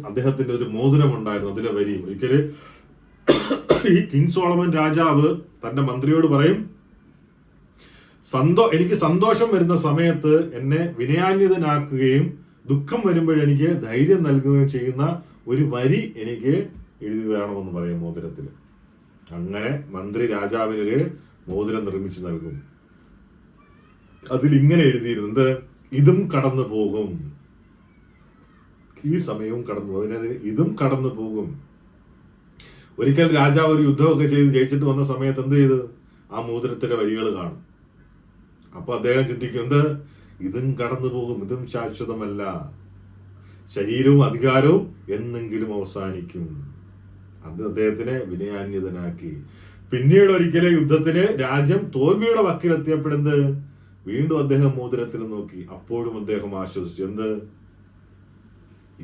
അദ്ദേഹത്തിന്റെ ഒരു മോതിരം ഉണ്ടായിരുന്നു, അതിലെ വരിയും. ഒരിക്കല് ഈ കിങ് സോളമൻ രാജാവ് തന്റെ മന്ത്രിയോട് പറയും, എനിക്ക് സന്തോഷം വരുന്ന സമയത്ത് എന്നെ വിനയാന്വിതനാക്കുകയും ദുഃഖം വരുമ്പോഴെനിക്ക് ധൈര്യം നൽകുകയും ചെയ്യുന്ന ഒരു വരി എനിക്ക് എഴുതി വേണമെന്ന് പറയും മോതിരത്തിൽ. അങ്ങനെ മന്ത്രി രാജാവിനൊരു മോതിരം നിർമ്മിച്ചു നൽകും. അതിലിങ്ങനെ എഴുതിയിരുന്നത്, ഇതും കടന്നു പോകും, ഈ സമയവും കടന്നു പോകും, അതിനകത്ത് ഇതും കടന്നു പോകും. ഒരിക്കൽ രാജാവ് ഒരു യുദ്ധമൊക്കെ ചെയ്ത് ജയിച്ചിട്ട് വന്ന സമയത്ത് എന്ത് ചെയ്ത്? ആ മോതിരത്തിന്റെ വരികൾ കാണും. അപ്പൊ അദ്ദേഹം ചിന്തിക്കും, ഇതും കടന്നു പോകും, ഇതും ശാശ്വതമല്ല. ശരീരവും അധികാരവും എന്നെങ്കിലും അവസാനിക്കും. അത് അദ്ദേഹത്തിനെ വിനയാന്യതനാക്കി. പിന്നീട് ഒരിക്കലും യുദ്ധത്തിന് രാജ്യം തോൽവിയുടെ വക്കിലെത്തിയപ്പെടുന്നത് വീണ്ടും അദ്ദേഹം മോതിരത്തിൽ നോക്കി. അപ്പോഴും അദ്ദേഹം ആശ്വസിച്ചു. എന്ത്?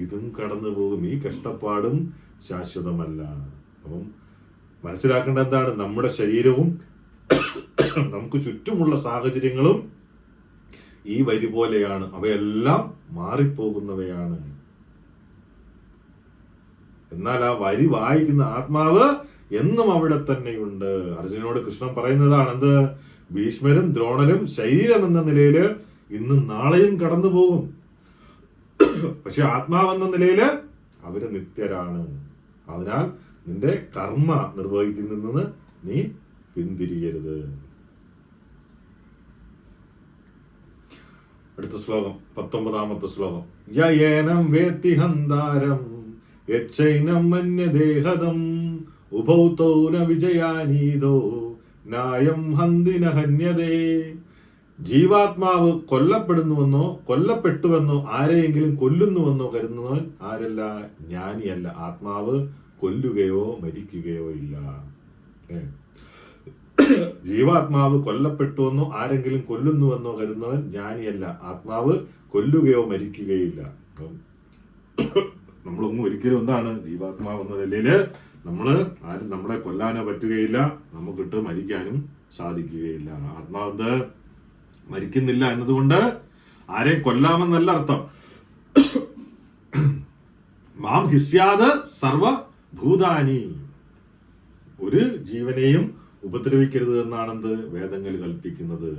ഇതും കടന്നു പോകും, ഈ കഷ്ടപ്പാടും ശാശ്വതമല്ല. അപ്പം മനസ്സിലാക്കേണ്ട എന്താണ്? നമ്മുടെ ശരീരവും നമുക്ക് ചുറ്റുമുള്ള സാഹചര്യങ്ങളും ഈ വരി പോലെയാണ്. അവയെല്ലാം മാറിപ്പോകുന്നവയാണ്. എന്നാൽ ആ വരി വായിക്കുന്ന ആത്മാവ് എന്നും അവിടെ തന്നെയുണ്ട്. അർജുനനോട് കൃഷ്ണൻ പറയുന്നതാണ് എന്ത്? ഭീഷ്മരും ദ്രോണരും ശരീരം എന്ന നിലയിൽ ഇന്നും നാളെയും കടന്നു പോകും. പക്ഷെ ആത്മാവെന്ന നിലയില് അവര് നിത്യരാണ്. അതിനാൽ നിന്റെ കർമ്മ നിർവഹിക്കുന്നതിൽ നീ പിന്തിരിയരുത്. അടുത്ത ശ്ലോകം, 19ാമത്തെ ശ്ലോകം. യേനം വേത്തി ഹന്താരം യച്ചൈനം മന്യദേഹദം ഉഭൗതോ ന വിജയാനീതോ നായം ഹന്തിന ഹന്യതേ. ജീവാത്മാവ് കൊല്ലപ്പെടുന്നുവെന്നോ കൊല്ലപ്പെട്ടുവെന്നോ ആരെയെങ്കിലും കൊല്ലുന്നുവെന്നോ കരുതുന്നവൻ ആരല്ല? ജ്ഞാനിയല്ല. ആത്മാവ് കൊല്ലുകയോ മരിക്കുകയോ ഇല്ല. ജീവാത്മാവ് കൊല്ലപ്പെട്ടുവെന്നോ ആരെങ്കിലും കൊല്ലുന്നുവെന്നോ കരുതുന്നവൻ ജ്ഞാനിയല്ല. ആത്മാവ് കൊല്ലുകയോ മരിക്കുകയില്ല. നമ്മളൊന്നും ഒരിക്കലും എന്താണ്? ജീവാത്മാവ് എന്ന നിലയില് ആരും നമ്മളെ കൊല്ലാനോ പറ്റുകയില്ല, നമുക്കിട്ട് മരിക്കാനും സാധിക്കുകയില്ല. ആത്മാവ് മരിക്കുന്നില്ല എന്നതുകൊണ്ട് ആരെയും കൊല്ലാമെന്നല്ല അർത്ഥം. മാം ഹിസ്യാത് സർവഭൂതാനി, ഒരു ജീവനെയും ഉപദ്രവിക്കരുത് എന്നാണെന്ത് വേദങ്ങൾ കൽപ്പിക്കുന്നത്.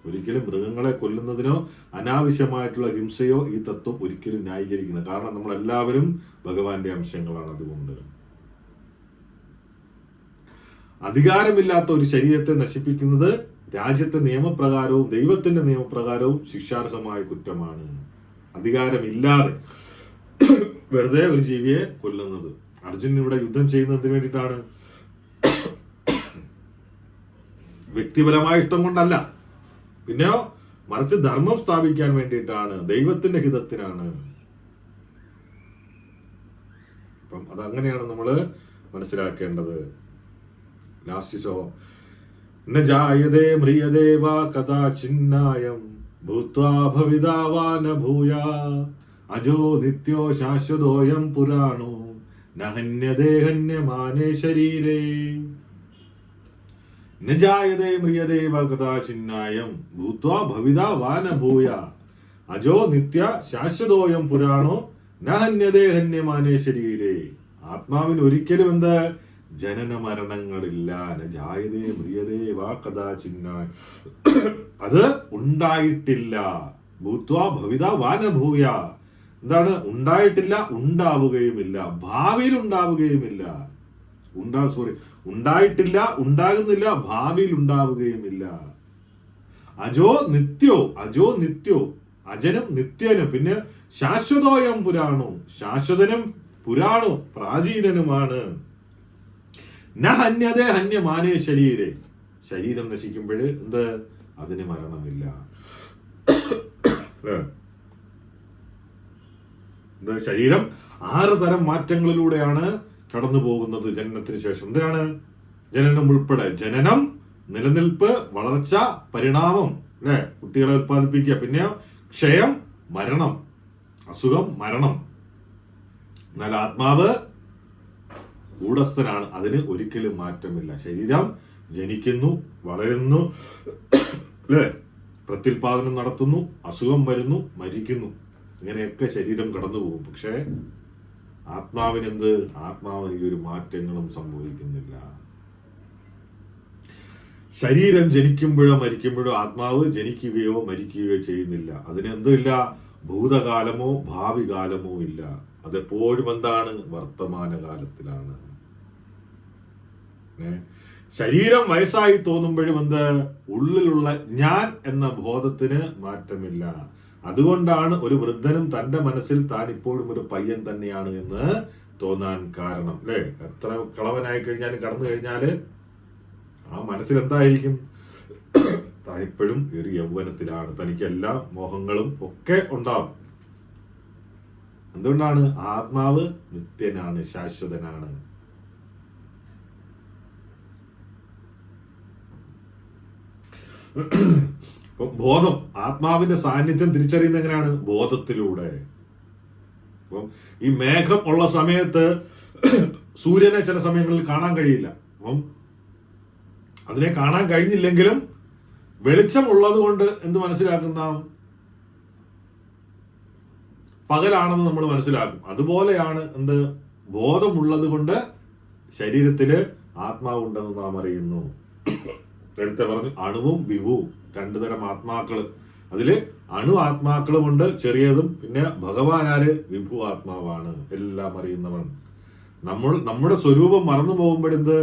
ഒരിക്കലും മൃഗങ്ങളെ കൊല്ലുന്നതിനോ അനാവശ്യമായിട്ടുള്ള ഹിംസയോ ഈ തത്വം ഒരിക്കലും ന്യായീകരിക്കുന്നത്. കാരണം നമ്മളെല്ലാവരും ഭഗവാന്റെ അംശങ്ങളാണ്. അതുകൊണ്ട് അധികാരമില്ലാത്ത ഒരു ശരീരത്തെ നശിപ്പിക്കുന്നത് രാജ്യത്തെ നിയമപ്രകാരവും ദൈവത്തിന്റെ നിയമപ്രകാരവും ശിക്ഷാർഹമായ കുറ്റമാണ്. അധികാരമില്ലാതെ വെറുതെ ഒരു ജീവിയെ കൊല്ലുന്നത്. അർജുനൻ ഇവിടെ യുദ്ധം ചെയ്യുന്നതിന് വേണ്ടിയിട്ടാണ്, വ്യക്തിപരമായ ഇഷ്ടം കൊണ്ടല്ല. പിന്നെയോ മറിച്ച് ധർമ്മം സ്ഥാപിക്കാൻ വേണ്ടിയിട്ടാണ്, ദൈവത്തിന്റെ ഹിതത്തിനാണ്. അപ്പം അതങ്ങനെയാണ് നമ്മൾ മനസ്സിലാക്കേണ്ടത്. ലാസ്റ്റ് ശ്ലോകം. ന ജായതേ മ്രിയതേ വാ കദാചിന്നായം ഭൂത്വാ ഭവിതാ വാ ന ഭൂയാ അജോ നിത്യോ ശാശ്വതോയം പുരാണോ ന ഹന്യതേ ഹന്യമാനേ ശരീരേ. ന ജായതേ മ്രിയതേ വാ കദാചിന്നായം ഭൂത്വാ ഭവിതാ വാ ന ഭൂയാ അജോ നിത്യ ശാശ്വതോയം പുരാണോ ന ഹന്യതേ ഹന്യമാനേ ശരീരേ. ആത്മാവിന് ഒരിക്കലും എന്താ? ജനന മരണങ്ങളില്ല. ന ജായതേ മ്രിയതേ വാ കദാചിന്നായം, അത് ഉണ്ടായിട്ടില്ല. ഭൂത്വാ ഭവിതാ വാ ന ഭൂയാ, എന്താണ്? ഉണ്ടായിട്ടില്ല, ഉണ്ടാവുകയുമില്ല, ഭാവിയിൽ ഉണ്ടാവുകയുമില്ല. ഉണ്ടായിട്ടില്ല, ഉണ്ടാകുന്നില്ല, ഭാവിയിൽ ഉണ്ടാവുകയുമില്ല. അജോ നിത്യോ, അജോ നിത്യോ, അജനും നിത്യനും, പിന്നെ ശാശ്വതോയം പുരാണോ, ശാശ്വതനും പുരാണോ പ്രാചീനനുമാണ്. ന ഹന്യതേ ഹന്യമാനേ ശരീരേ, ശരീരം നശിക്കുമ്പോൾ എന്ത്? അതിന് മരണമില്ല. ശരീരം 6 തരം മാറ്റങ്ങളിലൂടെയാണ് കടന്നു പോകുന്നത് ജനനത്തിന് ശേഷം. എന്തിനാണ്? ജനനം ഉൾപ്പെടെ. ജനനം, നിലനിൽപ്പ്, വളർച്ച, പരിണാമം, അല്ലെ? കുട്ടികളെ ഉത്പാദിപ്പിക്കുക, പിന്നെ ക്ഷയം, മരണം, അസുഖം, മരണം. എന്നാൽ ആത്മാവ് കൂടസ്ഥനാണ്, അതിന് ഒരിക്കലും മാറ്റമില്ല. ശരീരം ജനിക്കുന്നു, വളരുന്നു, അല്ലെ? പ്രത്യുൽപാദനം നടത്തുന്നു, അസുഖം വരുന്നു, മരിക്കുന്നു. ഇങ്ങനെയൊക്കെ ശരീരം കടന്നു പോകും. പക്ഷേ ആത്മാവിനെന്ത്? ആത്മാവിന് ഈ ഒരു മാറ്റങ്ങളും സംഭവിക്കുന്നില്ല. ശരീരം ജനിക്കുമ്പോഴോ മരിക്കുമ്പോഴോ ആത്മാവ് ജനിക്കുകയോ മരിക്കുകയോ ചെയ്യുന്നില്ല. അതിനെന്തില്ല? ഭൂതകാലമോ ഭാവി കാലമോ ഇല്ല. അതെപ്പോഴും എന്താണ്? വർത്തമാനകാലത്തിലാണ്. ശരീരം വയസ്സായി തോന്നുമ്പോഴും എന്ത്? ഉള്ളിലുള്ള ഞാൻ എന്ന ബോധത്തിന് മാറ്റമില്ല. അതുകൊണ്ടാണ് ഒരു വൃദ്ധനും തന്റെ മനസ്സിൽ താൻ ഇപ്പോഴും ഒരു പയ്യൻ തന്നെയാണ് എന്ന് തോന്നാൻ കാരണം, അല്ലെ? എത്ര കളവനായി കഴിഞ്ഞാലും കടന്നു കഴിഞ്ഞാല് ആ മനസ്സിൽ എന്തായിരിക്കും? താൻ ഇപ്പോഴും ഒരു യൗവനത്തിലാണ്, തനിക്ക് എല്ലാ മോഹങ്ങളും ഒക്കെ ഉണ്ടാവും. എന്തുകൊണ്ടാണ്? ആത്മാവ് നിത്യനാണ്, ശാശ്വതനാണ്. ബോധം, ആത്മാവിന്റെ സാന്നിധ്യം തിരിച്ചറിയുന്നത് എങ്ങനെയാണ്? ബോധത്തിലൂടെ. അപ്പം ഈ മേഘം ഉള്ള സമയത്ത് സൂര്യനെ ചില സമയങ്ങളിൽ കാണാൻ കഴിയില്ല. അപ്പം അതിനെ കാണാൻ കഴിഞ്ഞില്ലെങ്കിലും വെളിച്ചമുള്ളത് കൊണ്ട് എന്ത് മനസ്സിലാക്കുന്ന? പകലാണെന്ന് നമ്മൾ മനസ്സിലാക്കും. അതുപോലെയാണ് എന്ത്? ബോധമുള്ളത് കൊണ്ട് ശരീരത്തില് ആത്മാവുണ്ടെന്ന് നാം അറിയുന്നു. നേരത്തെ പറഞ്ഞു അണുവും വിഭുവും, രണ്ടു തരം ആത്മാക്കള്. അതില് അണു ആത്മാക്കളുമുണ്ട്, ചെറിയതും. പിന്നെ ഭഗവാനാര്? വിഭു ആത്മാവാണ്, എല്ലാം അറിയുന്നവൻ. നമ്മുടെ സ്വരൂപം മറന്നു പോകുമ്പോഴെന്ത്?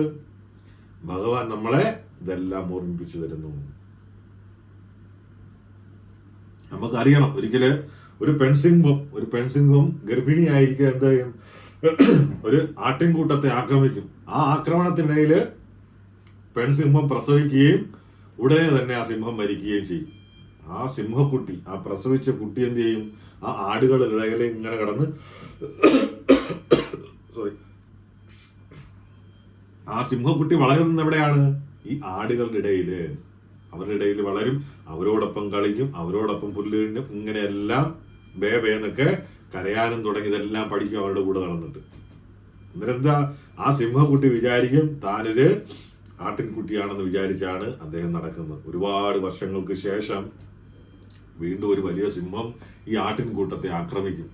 ഭഗവാൻ നമ്മളെ ഇതെല്ലാം ഓർമ്മിപ്പിച്ചു തരുന്നു. നമുക്കറിയണം, ഒരിക്കല് ഒരു പെൺസിംഹം ഗർഭിണിയായിരിക്കുക എന്ത് ചെയ്യും? ഒരു ആട്ടിൻകൂട്ടത്തെ ആക്രമിക്കും. ആ ആക്രമണത്തിനിടയില് പെൺസിംഹം പ്രസവിക്കുകയും ഉടനെ തന്നെ ആ സിംഹം മരിക്കുകയും ചെയ്യും. ആ സിംഹക്കുട്ടി, ആ പ്രസവിച്ച കുട്ടി എന്ത് ചെയ്യും? ആ ആടുകളുടെ ഇടയിൽ ഇങ്ങനെ കിടന്ന് ആ സിംഹക്കുട്ടി വളരുന്ന എവിടെയാണ്? ഈ ആടുകളുടെ ഇടയില്. അവരുടെ ഇടയിൽ വളരും, അവരോടൊപ്പം കളിക്കും, അവരോടൊപ്പം പുല്ല് തിന്നും, ഇങ്ങനെയെല്ലാം ബേബേന്നൊക്കെ കരയാനും തുടങ്ങി. ഇതെല്ലാം പഠിക്കും അവരുടെ കൂടെ നടന്നിട്ട്. അന്നേരം എന്താ? ആ സിംഹക്കുട്ടി വിചാരിക്കും താനൊരു ആട്ടിൻകുട്ടിയാണെന്ന് വിചാരിച്ചാണ് അദ്ദേഹം നടക്കുന്നത്. ഒരുപാട് വർഷങ്ങൾക്ക് ശേഷം വീണ്ടും ഒരു വലിയ സിംഹം ഈ ആട്ടിൻകൂട്ടത്തെ ആക്രമിക്കും.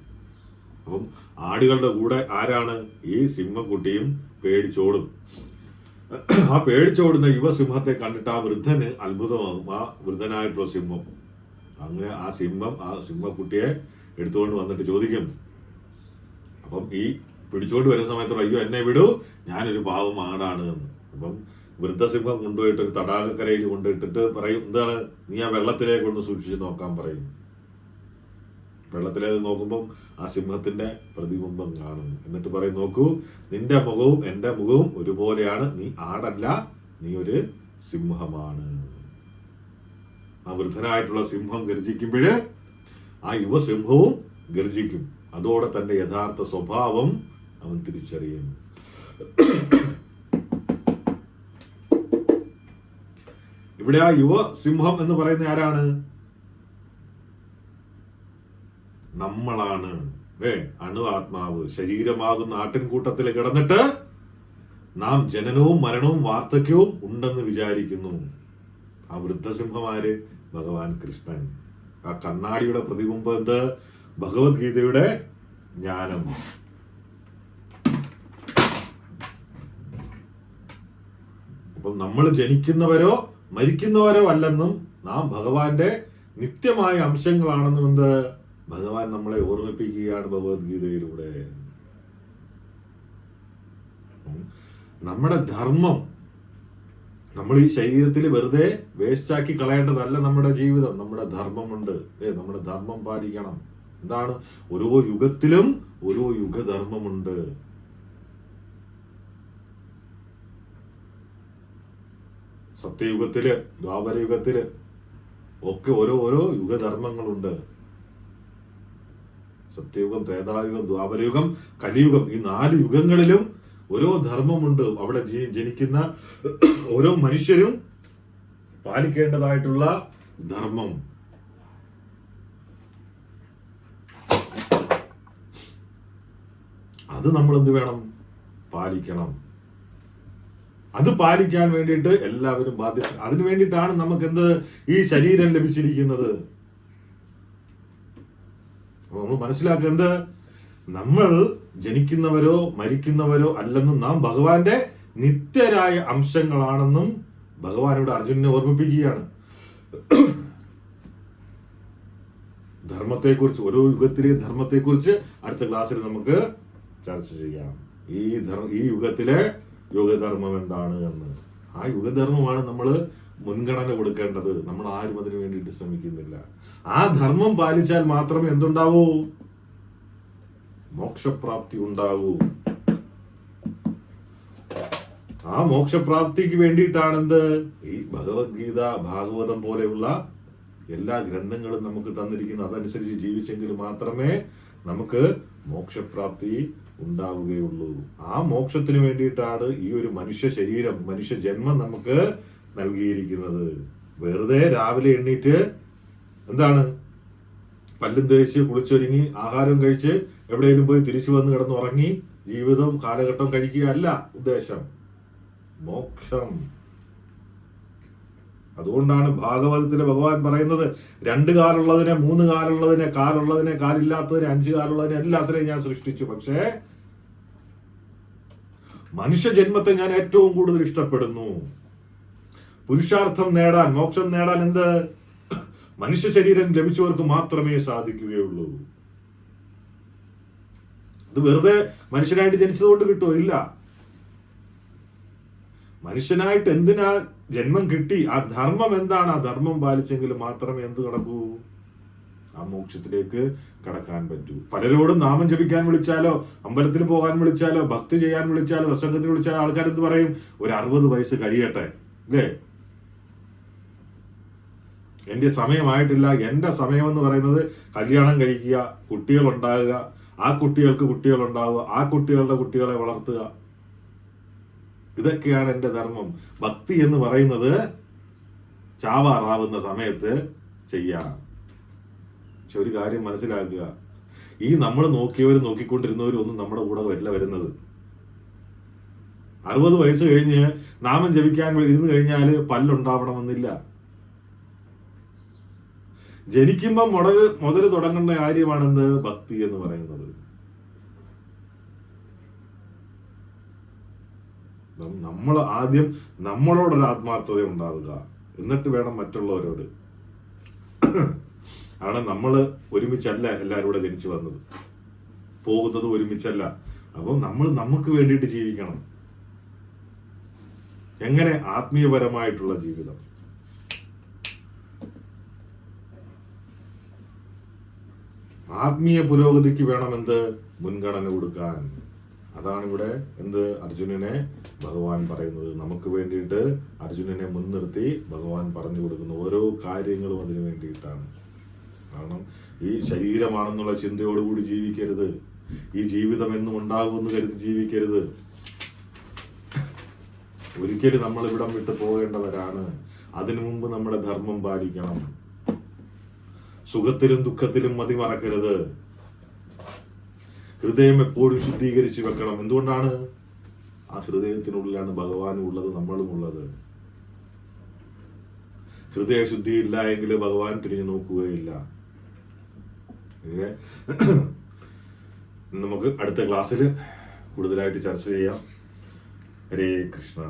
അപ്പം ആടുകളുടെ കൂടെ ആരാണ്? ഈ സിംഹക്കുട്ടിയും പേടിച്ചോടും. ആ പേടിച്ചോടുന്ന യുവസിംഹത്തെ കണ്ടിട്ട് ആ വൃദ്ധന് അത്ഭുതമാകും. ആ വൃദ്ധനായിട്ടുള്ള സിംഹം. അങ്ങനെ ആ സിംഹക്കുട്ടിയെ എടുത്തുകൊണ്ട് വന്നിട്ട് ചോദിക്കും. അപ്പം ഈ പിടിച്ചോണ്ട് വരുന്ന സമയത്തോടെ, അയ്യോ എന്നെ വിടൂ, ഞാനൊരു പാവം ആടാണ് എന്ന്. അപ്പം വൃദ്ധസിംഹം കൊണ്ടുപോയിട്ട് ഒരു തടാകക്കരയിൽ കൊണ്ടുപോയിട്ടിട്ട് പറയും, എന്താണ്? നീ ആ വെള്ളത്തിലേക്ക് ഒന്ന് സൂക്ഷിച്ച് നോക്കാൻ പറയും. വെള്ളത്തിലേക്ക് നോക്കുമ്പം ആ സിംഹത്തിന്റെ പ്രതിബിംബം കാണും. എന്നിട്ട് പറയും, നോക്കൂ, നിന്റെ മുഖവും എന്റെ മുഖവും ഒരുപോലെയാണ്, നീ ആടല്ല, നീ ഒരു സിംഹമാണ്. ആ വൃദ്ധനായിട്ടുള്ള സിംഹം ഗർജിക്കുമ്പോഴ് ആ യുവസിംഹവും ഗർജിക്കും. അതോടെ തന്റെ യഥാർത്ഥ സ്വഭാവം അവൻ തിരിച്ചറിയും. ഇവിടെ ആ യുവസിംഹം എന്ന് പറയുന്ന ആരാണ്? നമ്മളാണ്. അണു ആത്മാവ് ശരീരമാകുന്ന ആട്ടിൻകൂട്ടത്തിൽ കിടന്നിട്ട് നാം ജനനവും മരണവും വാർദ്ധക്യവും ഉണ്ടെന്ന് വിചാരിക്കുന്നു. ആ വൃദ്ധസിംഹമാര്? ഭഗവാൻ കൃഷ്ണൻ. ആ കണ്ണാടിയുടെ പ്രതിബിംബം എന്ത്? ഭഗവത്ഗീതയുടെ ജ്ഞാനം. അപ്പം നമ്മൾ ജനിക്കുന്നവരോ മരിക്കുന്നവരോ അല്ലെന്നും നാം ഭഗവാന്റെ നിത്യമായ അംശങ്ങളാണെന്നും എന്ത്? ഭഗവാൻ നമ്മളെ ഓർമ്മിപ്പിക്കുകയാണ് ഭഗവത്ഗീതയിലൂടെ. നമ്മുടെ ധർമ്മം നമ്മൾ ഈ ശരീരത്തിൽ വെറുതെ വേസ്റ്റാക്കി കളയേണ്ടതല്ല. നമ്മുടെ ജീവിതം, നമ്മുടെ ധർമ്മമുണ്ട്. നമ്മുടെ ധർമ്മം പാലിക്കണം. എന്താണ്? ഓരോ യുഗത്തിലും ഓരോ യുഗധർമ്മമുണ്ട്. സത്യയുഗത്തില്, ദ്വാപരയുഗത്തില് ഒക്കെ ഓരോ യുഗധർമ്മങ്ങളുണ്ട്. സത്യയുഗം, ത്രേതായുഗം, ദ്വാപരയുഗം, കലിയുഗം, ഈ 4 യുഗങ്ങളിലും ഓരോ ധർമ്മമുണ്ട്. അവിടെ ജനിക്കുന്ന ഓരോ മനുഷ്യരും പാലിക്കേണ്ടതായിട്ടുള്ള ധർമ്മം. അത് നമ്മൾ എന്ത് വേണം? പാലിക്കണം. അത് പാലിക്കാൻ വേണ്ടിയിട്ട് എല്ലാവരും ബാധ്യത. അതിനു വേണ്ടിയിട്ടാണ് നമുക്ക് എന്ത് ഈ ശരീരം ലഭിച്ചിരിക്കുന്നത്. നമ്മൾ മനസ്സിലാക്കുക, എന്ത്? നമ്മൾ ജനിക്കുന്നവരോ മരിക്കുന്നവരോ അല്ലെന്നും നാം ഭഗവാന്റെ നിത്യരായ അംശങ്ങളാണെന്നും ഭഗവാനോട് അർജുനനെ ഓർമ്മിപ്പിക്കുകയാണ്. ധർമ്മത്തെക്കുറിച്ച്, ഓരോ യുഗത്തിലെ ധർമ്മത്തെക്കുറിച്ച് അടുത്ത ക്ലാസ്സിൽ നമുക്ക് ചർച്ച ചെയ്യാം. ഈ യുഗത്തിലെ യുഗധർമ്മം എന്താണ് എന്ന്. ആ യുഗധർമ്മമാണ് നമ്മൾ മുൻഗണന കൊടുക്കേണ്ടത്. നമ്മൾ ആരും അതിനു വേണ്ടിയിട്ട് ശ്രമിക്കുന്നില്ല. ആ ധർമ്മം പാലിച്ചാൽ മാത്രമേ എന്തുണ്ടാവൂ? മോക്ഷപ്രാപ്തി ഉണ്ടാവൂ. ആ മോക്ഷപ്രാപ്തിക്ക് വേണ്ടിയിട്ടാണ് എന്ത് ഈ ഭഗവത്ഗീത, ഭാഗവതം പോലെയുള്ള എല്ലാ ഗ്രന്ഥങ്ങളും നമുക്ക് തന്നിരിക്കുന്നത്. അതനുസരിച്ച് ജീവിച്ചെങ്കിൽ മാത്രമേ നമുക്ക് മോക്ഷപ്രാപ്തി ഉണ്ടാവുകയുള്ളൂ. ആ മോക്ഷത്തിന് വേണ്ടിയിട്ടാണ് ഈ ഒരു മനുഷ്യ ശരീരം, മനുഷ്യ ജന്മം നമുക്ക് നൽകിയിരിക്കുന്നത്. വെറുതെ രാവിലെ എണ്ണീറ്റ് എന്താണ് പല്ലും തേച്ച് കുളിച്ചൊരുങ്ങി ആഹാരം കഴിച്ച് എവിടെയെങ്കിലും പോയി തിരിച്ചു വന്ന് കിടന്നുറങ്ങി ജീവിതം കാലഘട്ടം കഴിക്കുകയല്ല ഉദ്ദേശം. മോക്ഷം. അതുകൊണ്ടാണ് ഭാഗവതത്തിലെ ഭഗവാൻ പറയുന്നത്, 2 കാലുള്ളതിനെ, 3 കാലുള്ളതിനെ, കാലുള്ളതിനെ, കാലില്ലാത്തതിനെ, 5 കാലുള്ളതിനെ എല്ലാത്തിനെയും ഞാൻ സൃഷ്ടിച്ചു. പക്ഷേ മനുഷ്യ ജന്മത്തെ ഞാൻ ഏറ്റവും കൂടുതൽ ഇഷ്ടപ്പെടുന്നു. പുരുഷാർത്ഥം നേടാൻ, മോക്ഷം നേടാൻ എന്ത് മനുഷ്യ ശരീരം ലഭിച്ചവർക്ക് മാത്രമേ സാധിക്കുകയുള്ളൂ. ഇത് വെറുതെ മനുഷ്യനായിട്ട് ജനിച്ചതുകൊണ്ട് കിട്ടുമോ? ഇല്ല. മനുഷ്യനായിട്ട് എന്തിനാ ജന്മം കിട്ടി? ആ ധർമ്മം എന്താണ്? ആ ധർമ്മം പാലിച്ചെങ്കിൽ മാത്രമേ എന്ത് നടക്കൂ? ആ മോക്ഷത്തിലേക്ക് കടക്കാൻ പറ്റൂ. പലരോടും നാമം ജപിക്കാൻ വിളിച്ചാലോ, അമ്പലത്തിൽ പോകാൻ വിളിച്ചാലോ, ഭക്തി ചെയ്യാൻ വിളിച്ചാലോ, സത്സംഗത്തിൽ വിളിച്ചാലോ ആൾക്കാർ എന്ത് പറയും? ഒരു 60 വയസ്സ് കഴിയട്ടെ, അല്ലേ? എന്റെ സമയമായിട്ടില്ല. എന്റെ സമയം എന്ന് പറയുന്നത് കല്യാണം കഴിക്കുക, കുട്ടികൾ ഉണ്ടാകുക, ആ കുട്ടികൾക്ക് കുട്ടികൾ ഉണ്ടാവുക, ആ കുട്ടികളുടെ കുട്ടികളെ വളർത്തുക. ഇതൊക്കെയാണ് എന്റെ ധർമ്മം. ഭക്തി എന്ന് പറയുന്നത് ചാവാറാവുന്ന സമയത്ത് ചെയ്യാം. പക്ഷെ ഒരു കാര്യം മനസ്സിലാക്കുക, ഈ നമ്മൾ നോക്കിയവരും നോക്കിക്കൊണ്ടിരുന്നവരും ഒന്നും നമ്മുടെ കൂടെ വരില്ല വരുന്നത്. 60 വയസ്സ് കഴിഞ്ഞ് നാമം ജപിക്കാൻ ഇരുന്ന് കഴിഞ്ഞാൽ പല്ലുണ്ടാവണമെന്നില്ല. ജനിക്കുമ്പം മുതൽ തുടങ്ങേണ്ട കാര്യമാണെന്ത്? ഭക്തി എന്ന് പറയുന്നത്. നമ്മൾ ആദ്യം നമ്മളോടൊരു ആത്മാർത്ഥത ഉണ്ടാവുക, എന്നിട്ട് വേണം മറ്റുള്ളവരോട്. കാരണം നമ്മൾ ഒരുമിച്ചല്ല എല്ലാവരും കൂടെ ജനിച്ചു വന്നത്, പോകുന്നത് ഒരുമിച്ചല്ല. അപ്പം നമ്മൾ നമുക്ക് വേണ്ടിയിട്ട് ജീവിക്കണം. എങ്ങനെ? ആത്മീയപരമായിട്ടുള്ള ജീവിതം. ആത്മീയ പുരോഗതിക്ക് വേണമെന്ത്? മുൻഗണന കൊടുക്കാൻ. അതാണ് ഇവിടെ എന്ത് അർജുനനെ ഭഗവാൻ പറയുന്നത്. നമുക്ക് വേണ്ടിയിട്ട് അർജുനനെ മുൻനിർത്തി ഭഗവാൻ പറഞ്ഞു കൊടുക്കുന്ന ഓരോ കാര്യങ്ങളും അതിനു വേണ്ടിയിട്ടാണ്. കാരണം ഈ ശരീരമാണെന്നുള്ള ചിന്തയോടുകൂടി ജീവിക്കരുത്. ഈ ജീവിതം എന്നും ഉണ്ടാകുമെന്ന് കരുതി ജീവിക്കരുത്. ഒരിക്കലും നമ്മൾ ഇവിടം വിട്ട് പോകേണ്ടവരാണ്. അതിനു മുമ്പ് നമ്മുടെ ധർമ്മം പാലിക്കണം. സുഖത്തിലും ദുഃഖത്തിലും മതി മറക്കരുത്. ഹൃദയം എപ്പോഴും ശുദ്ധീകരിച്ച് വെക്കണം. എന്തുകൊണ്ടാണ്? ആ ഹൃദയത്തിനുള്ളിലാണ് ഭഗവാനും ഉള്ളത്, നമ്മളും ഉള്ളത്. ഹൃദയ ശുദ്ധി ഇല്ല എങ്കിൽ ഭഗവാൻ തിരിഞ്ഞു നോക്കുകയില്ല. നമുക്ക് അടുത്ത ക്ലാസ്സിൽ കൂടുതലായിട്ട് ചർച്ച ചെയ്യാം. ഹരേ കൃഷ്ണ.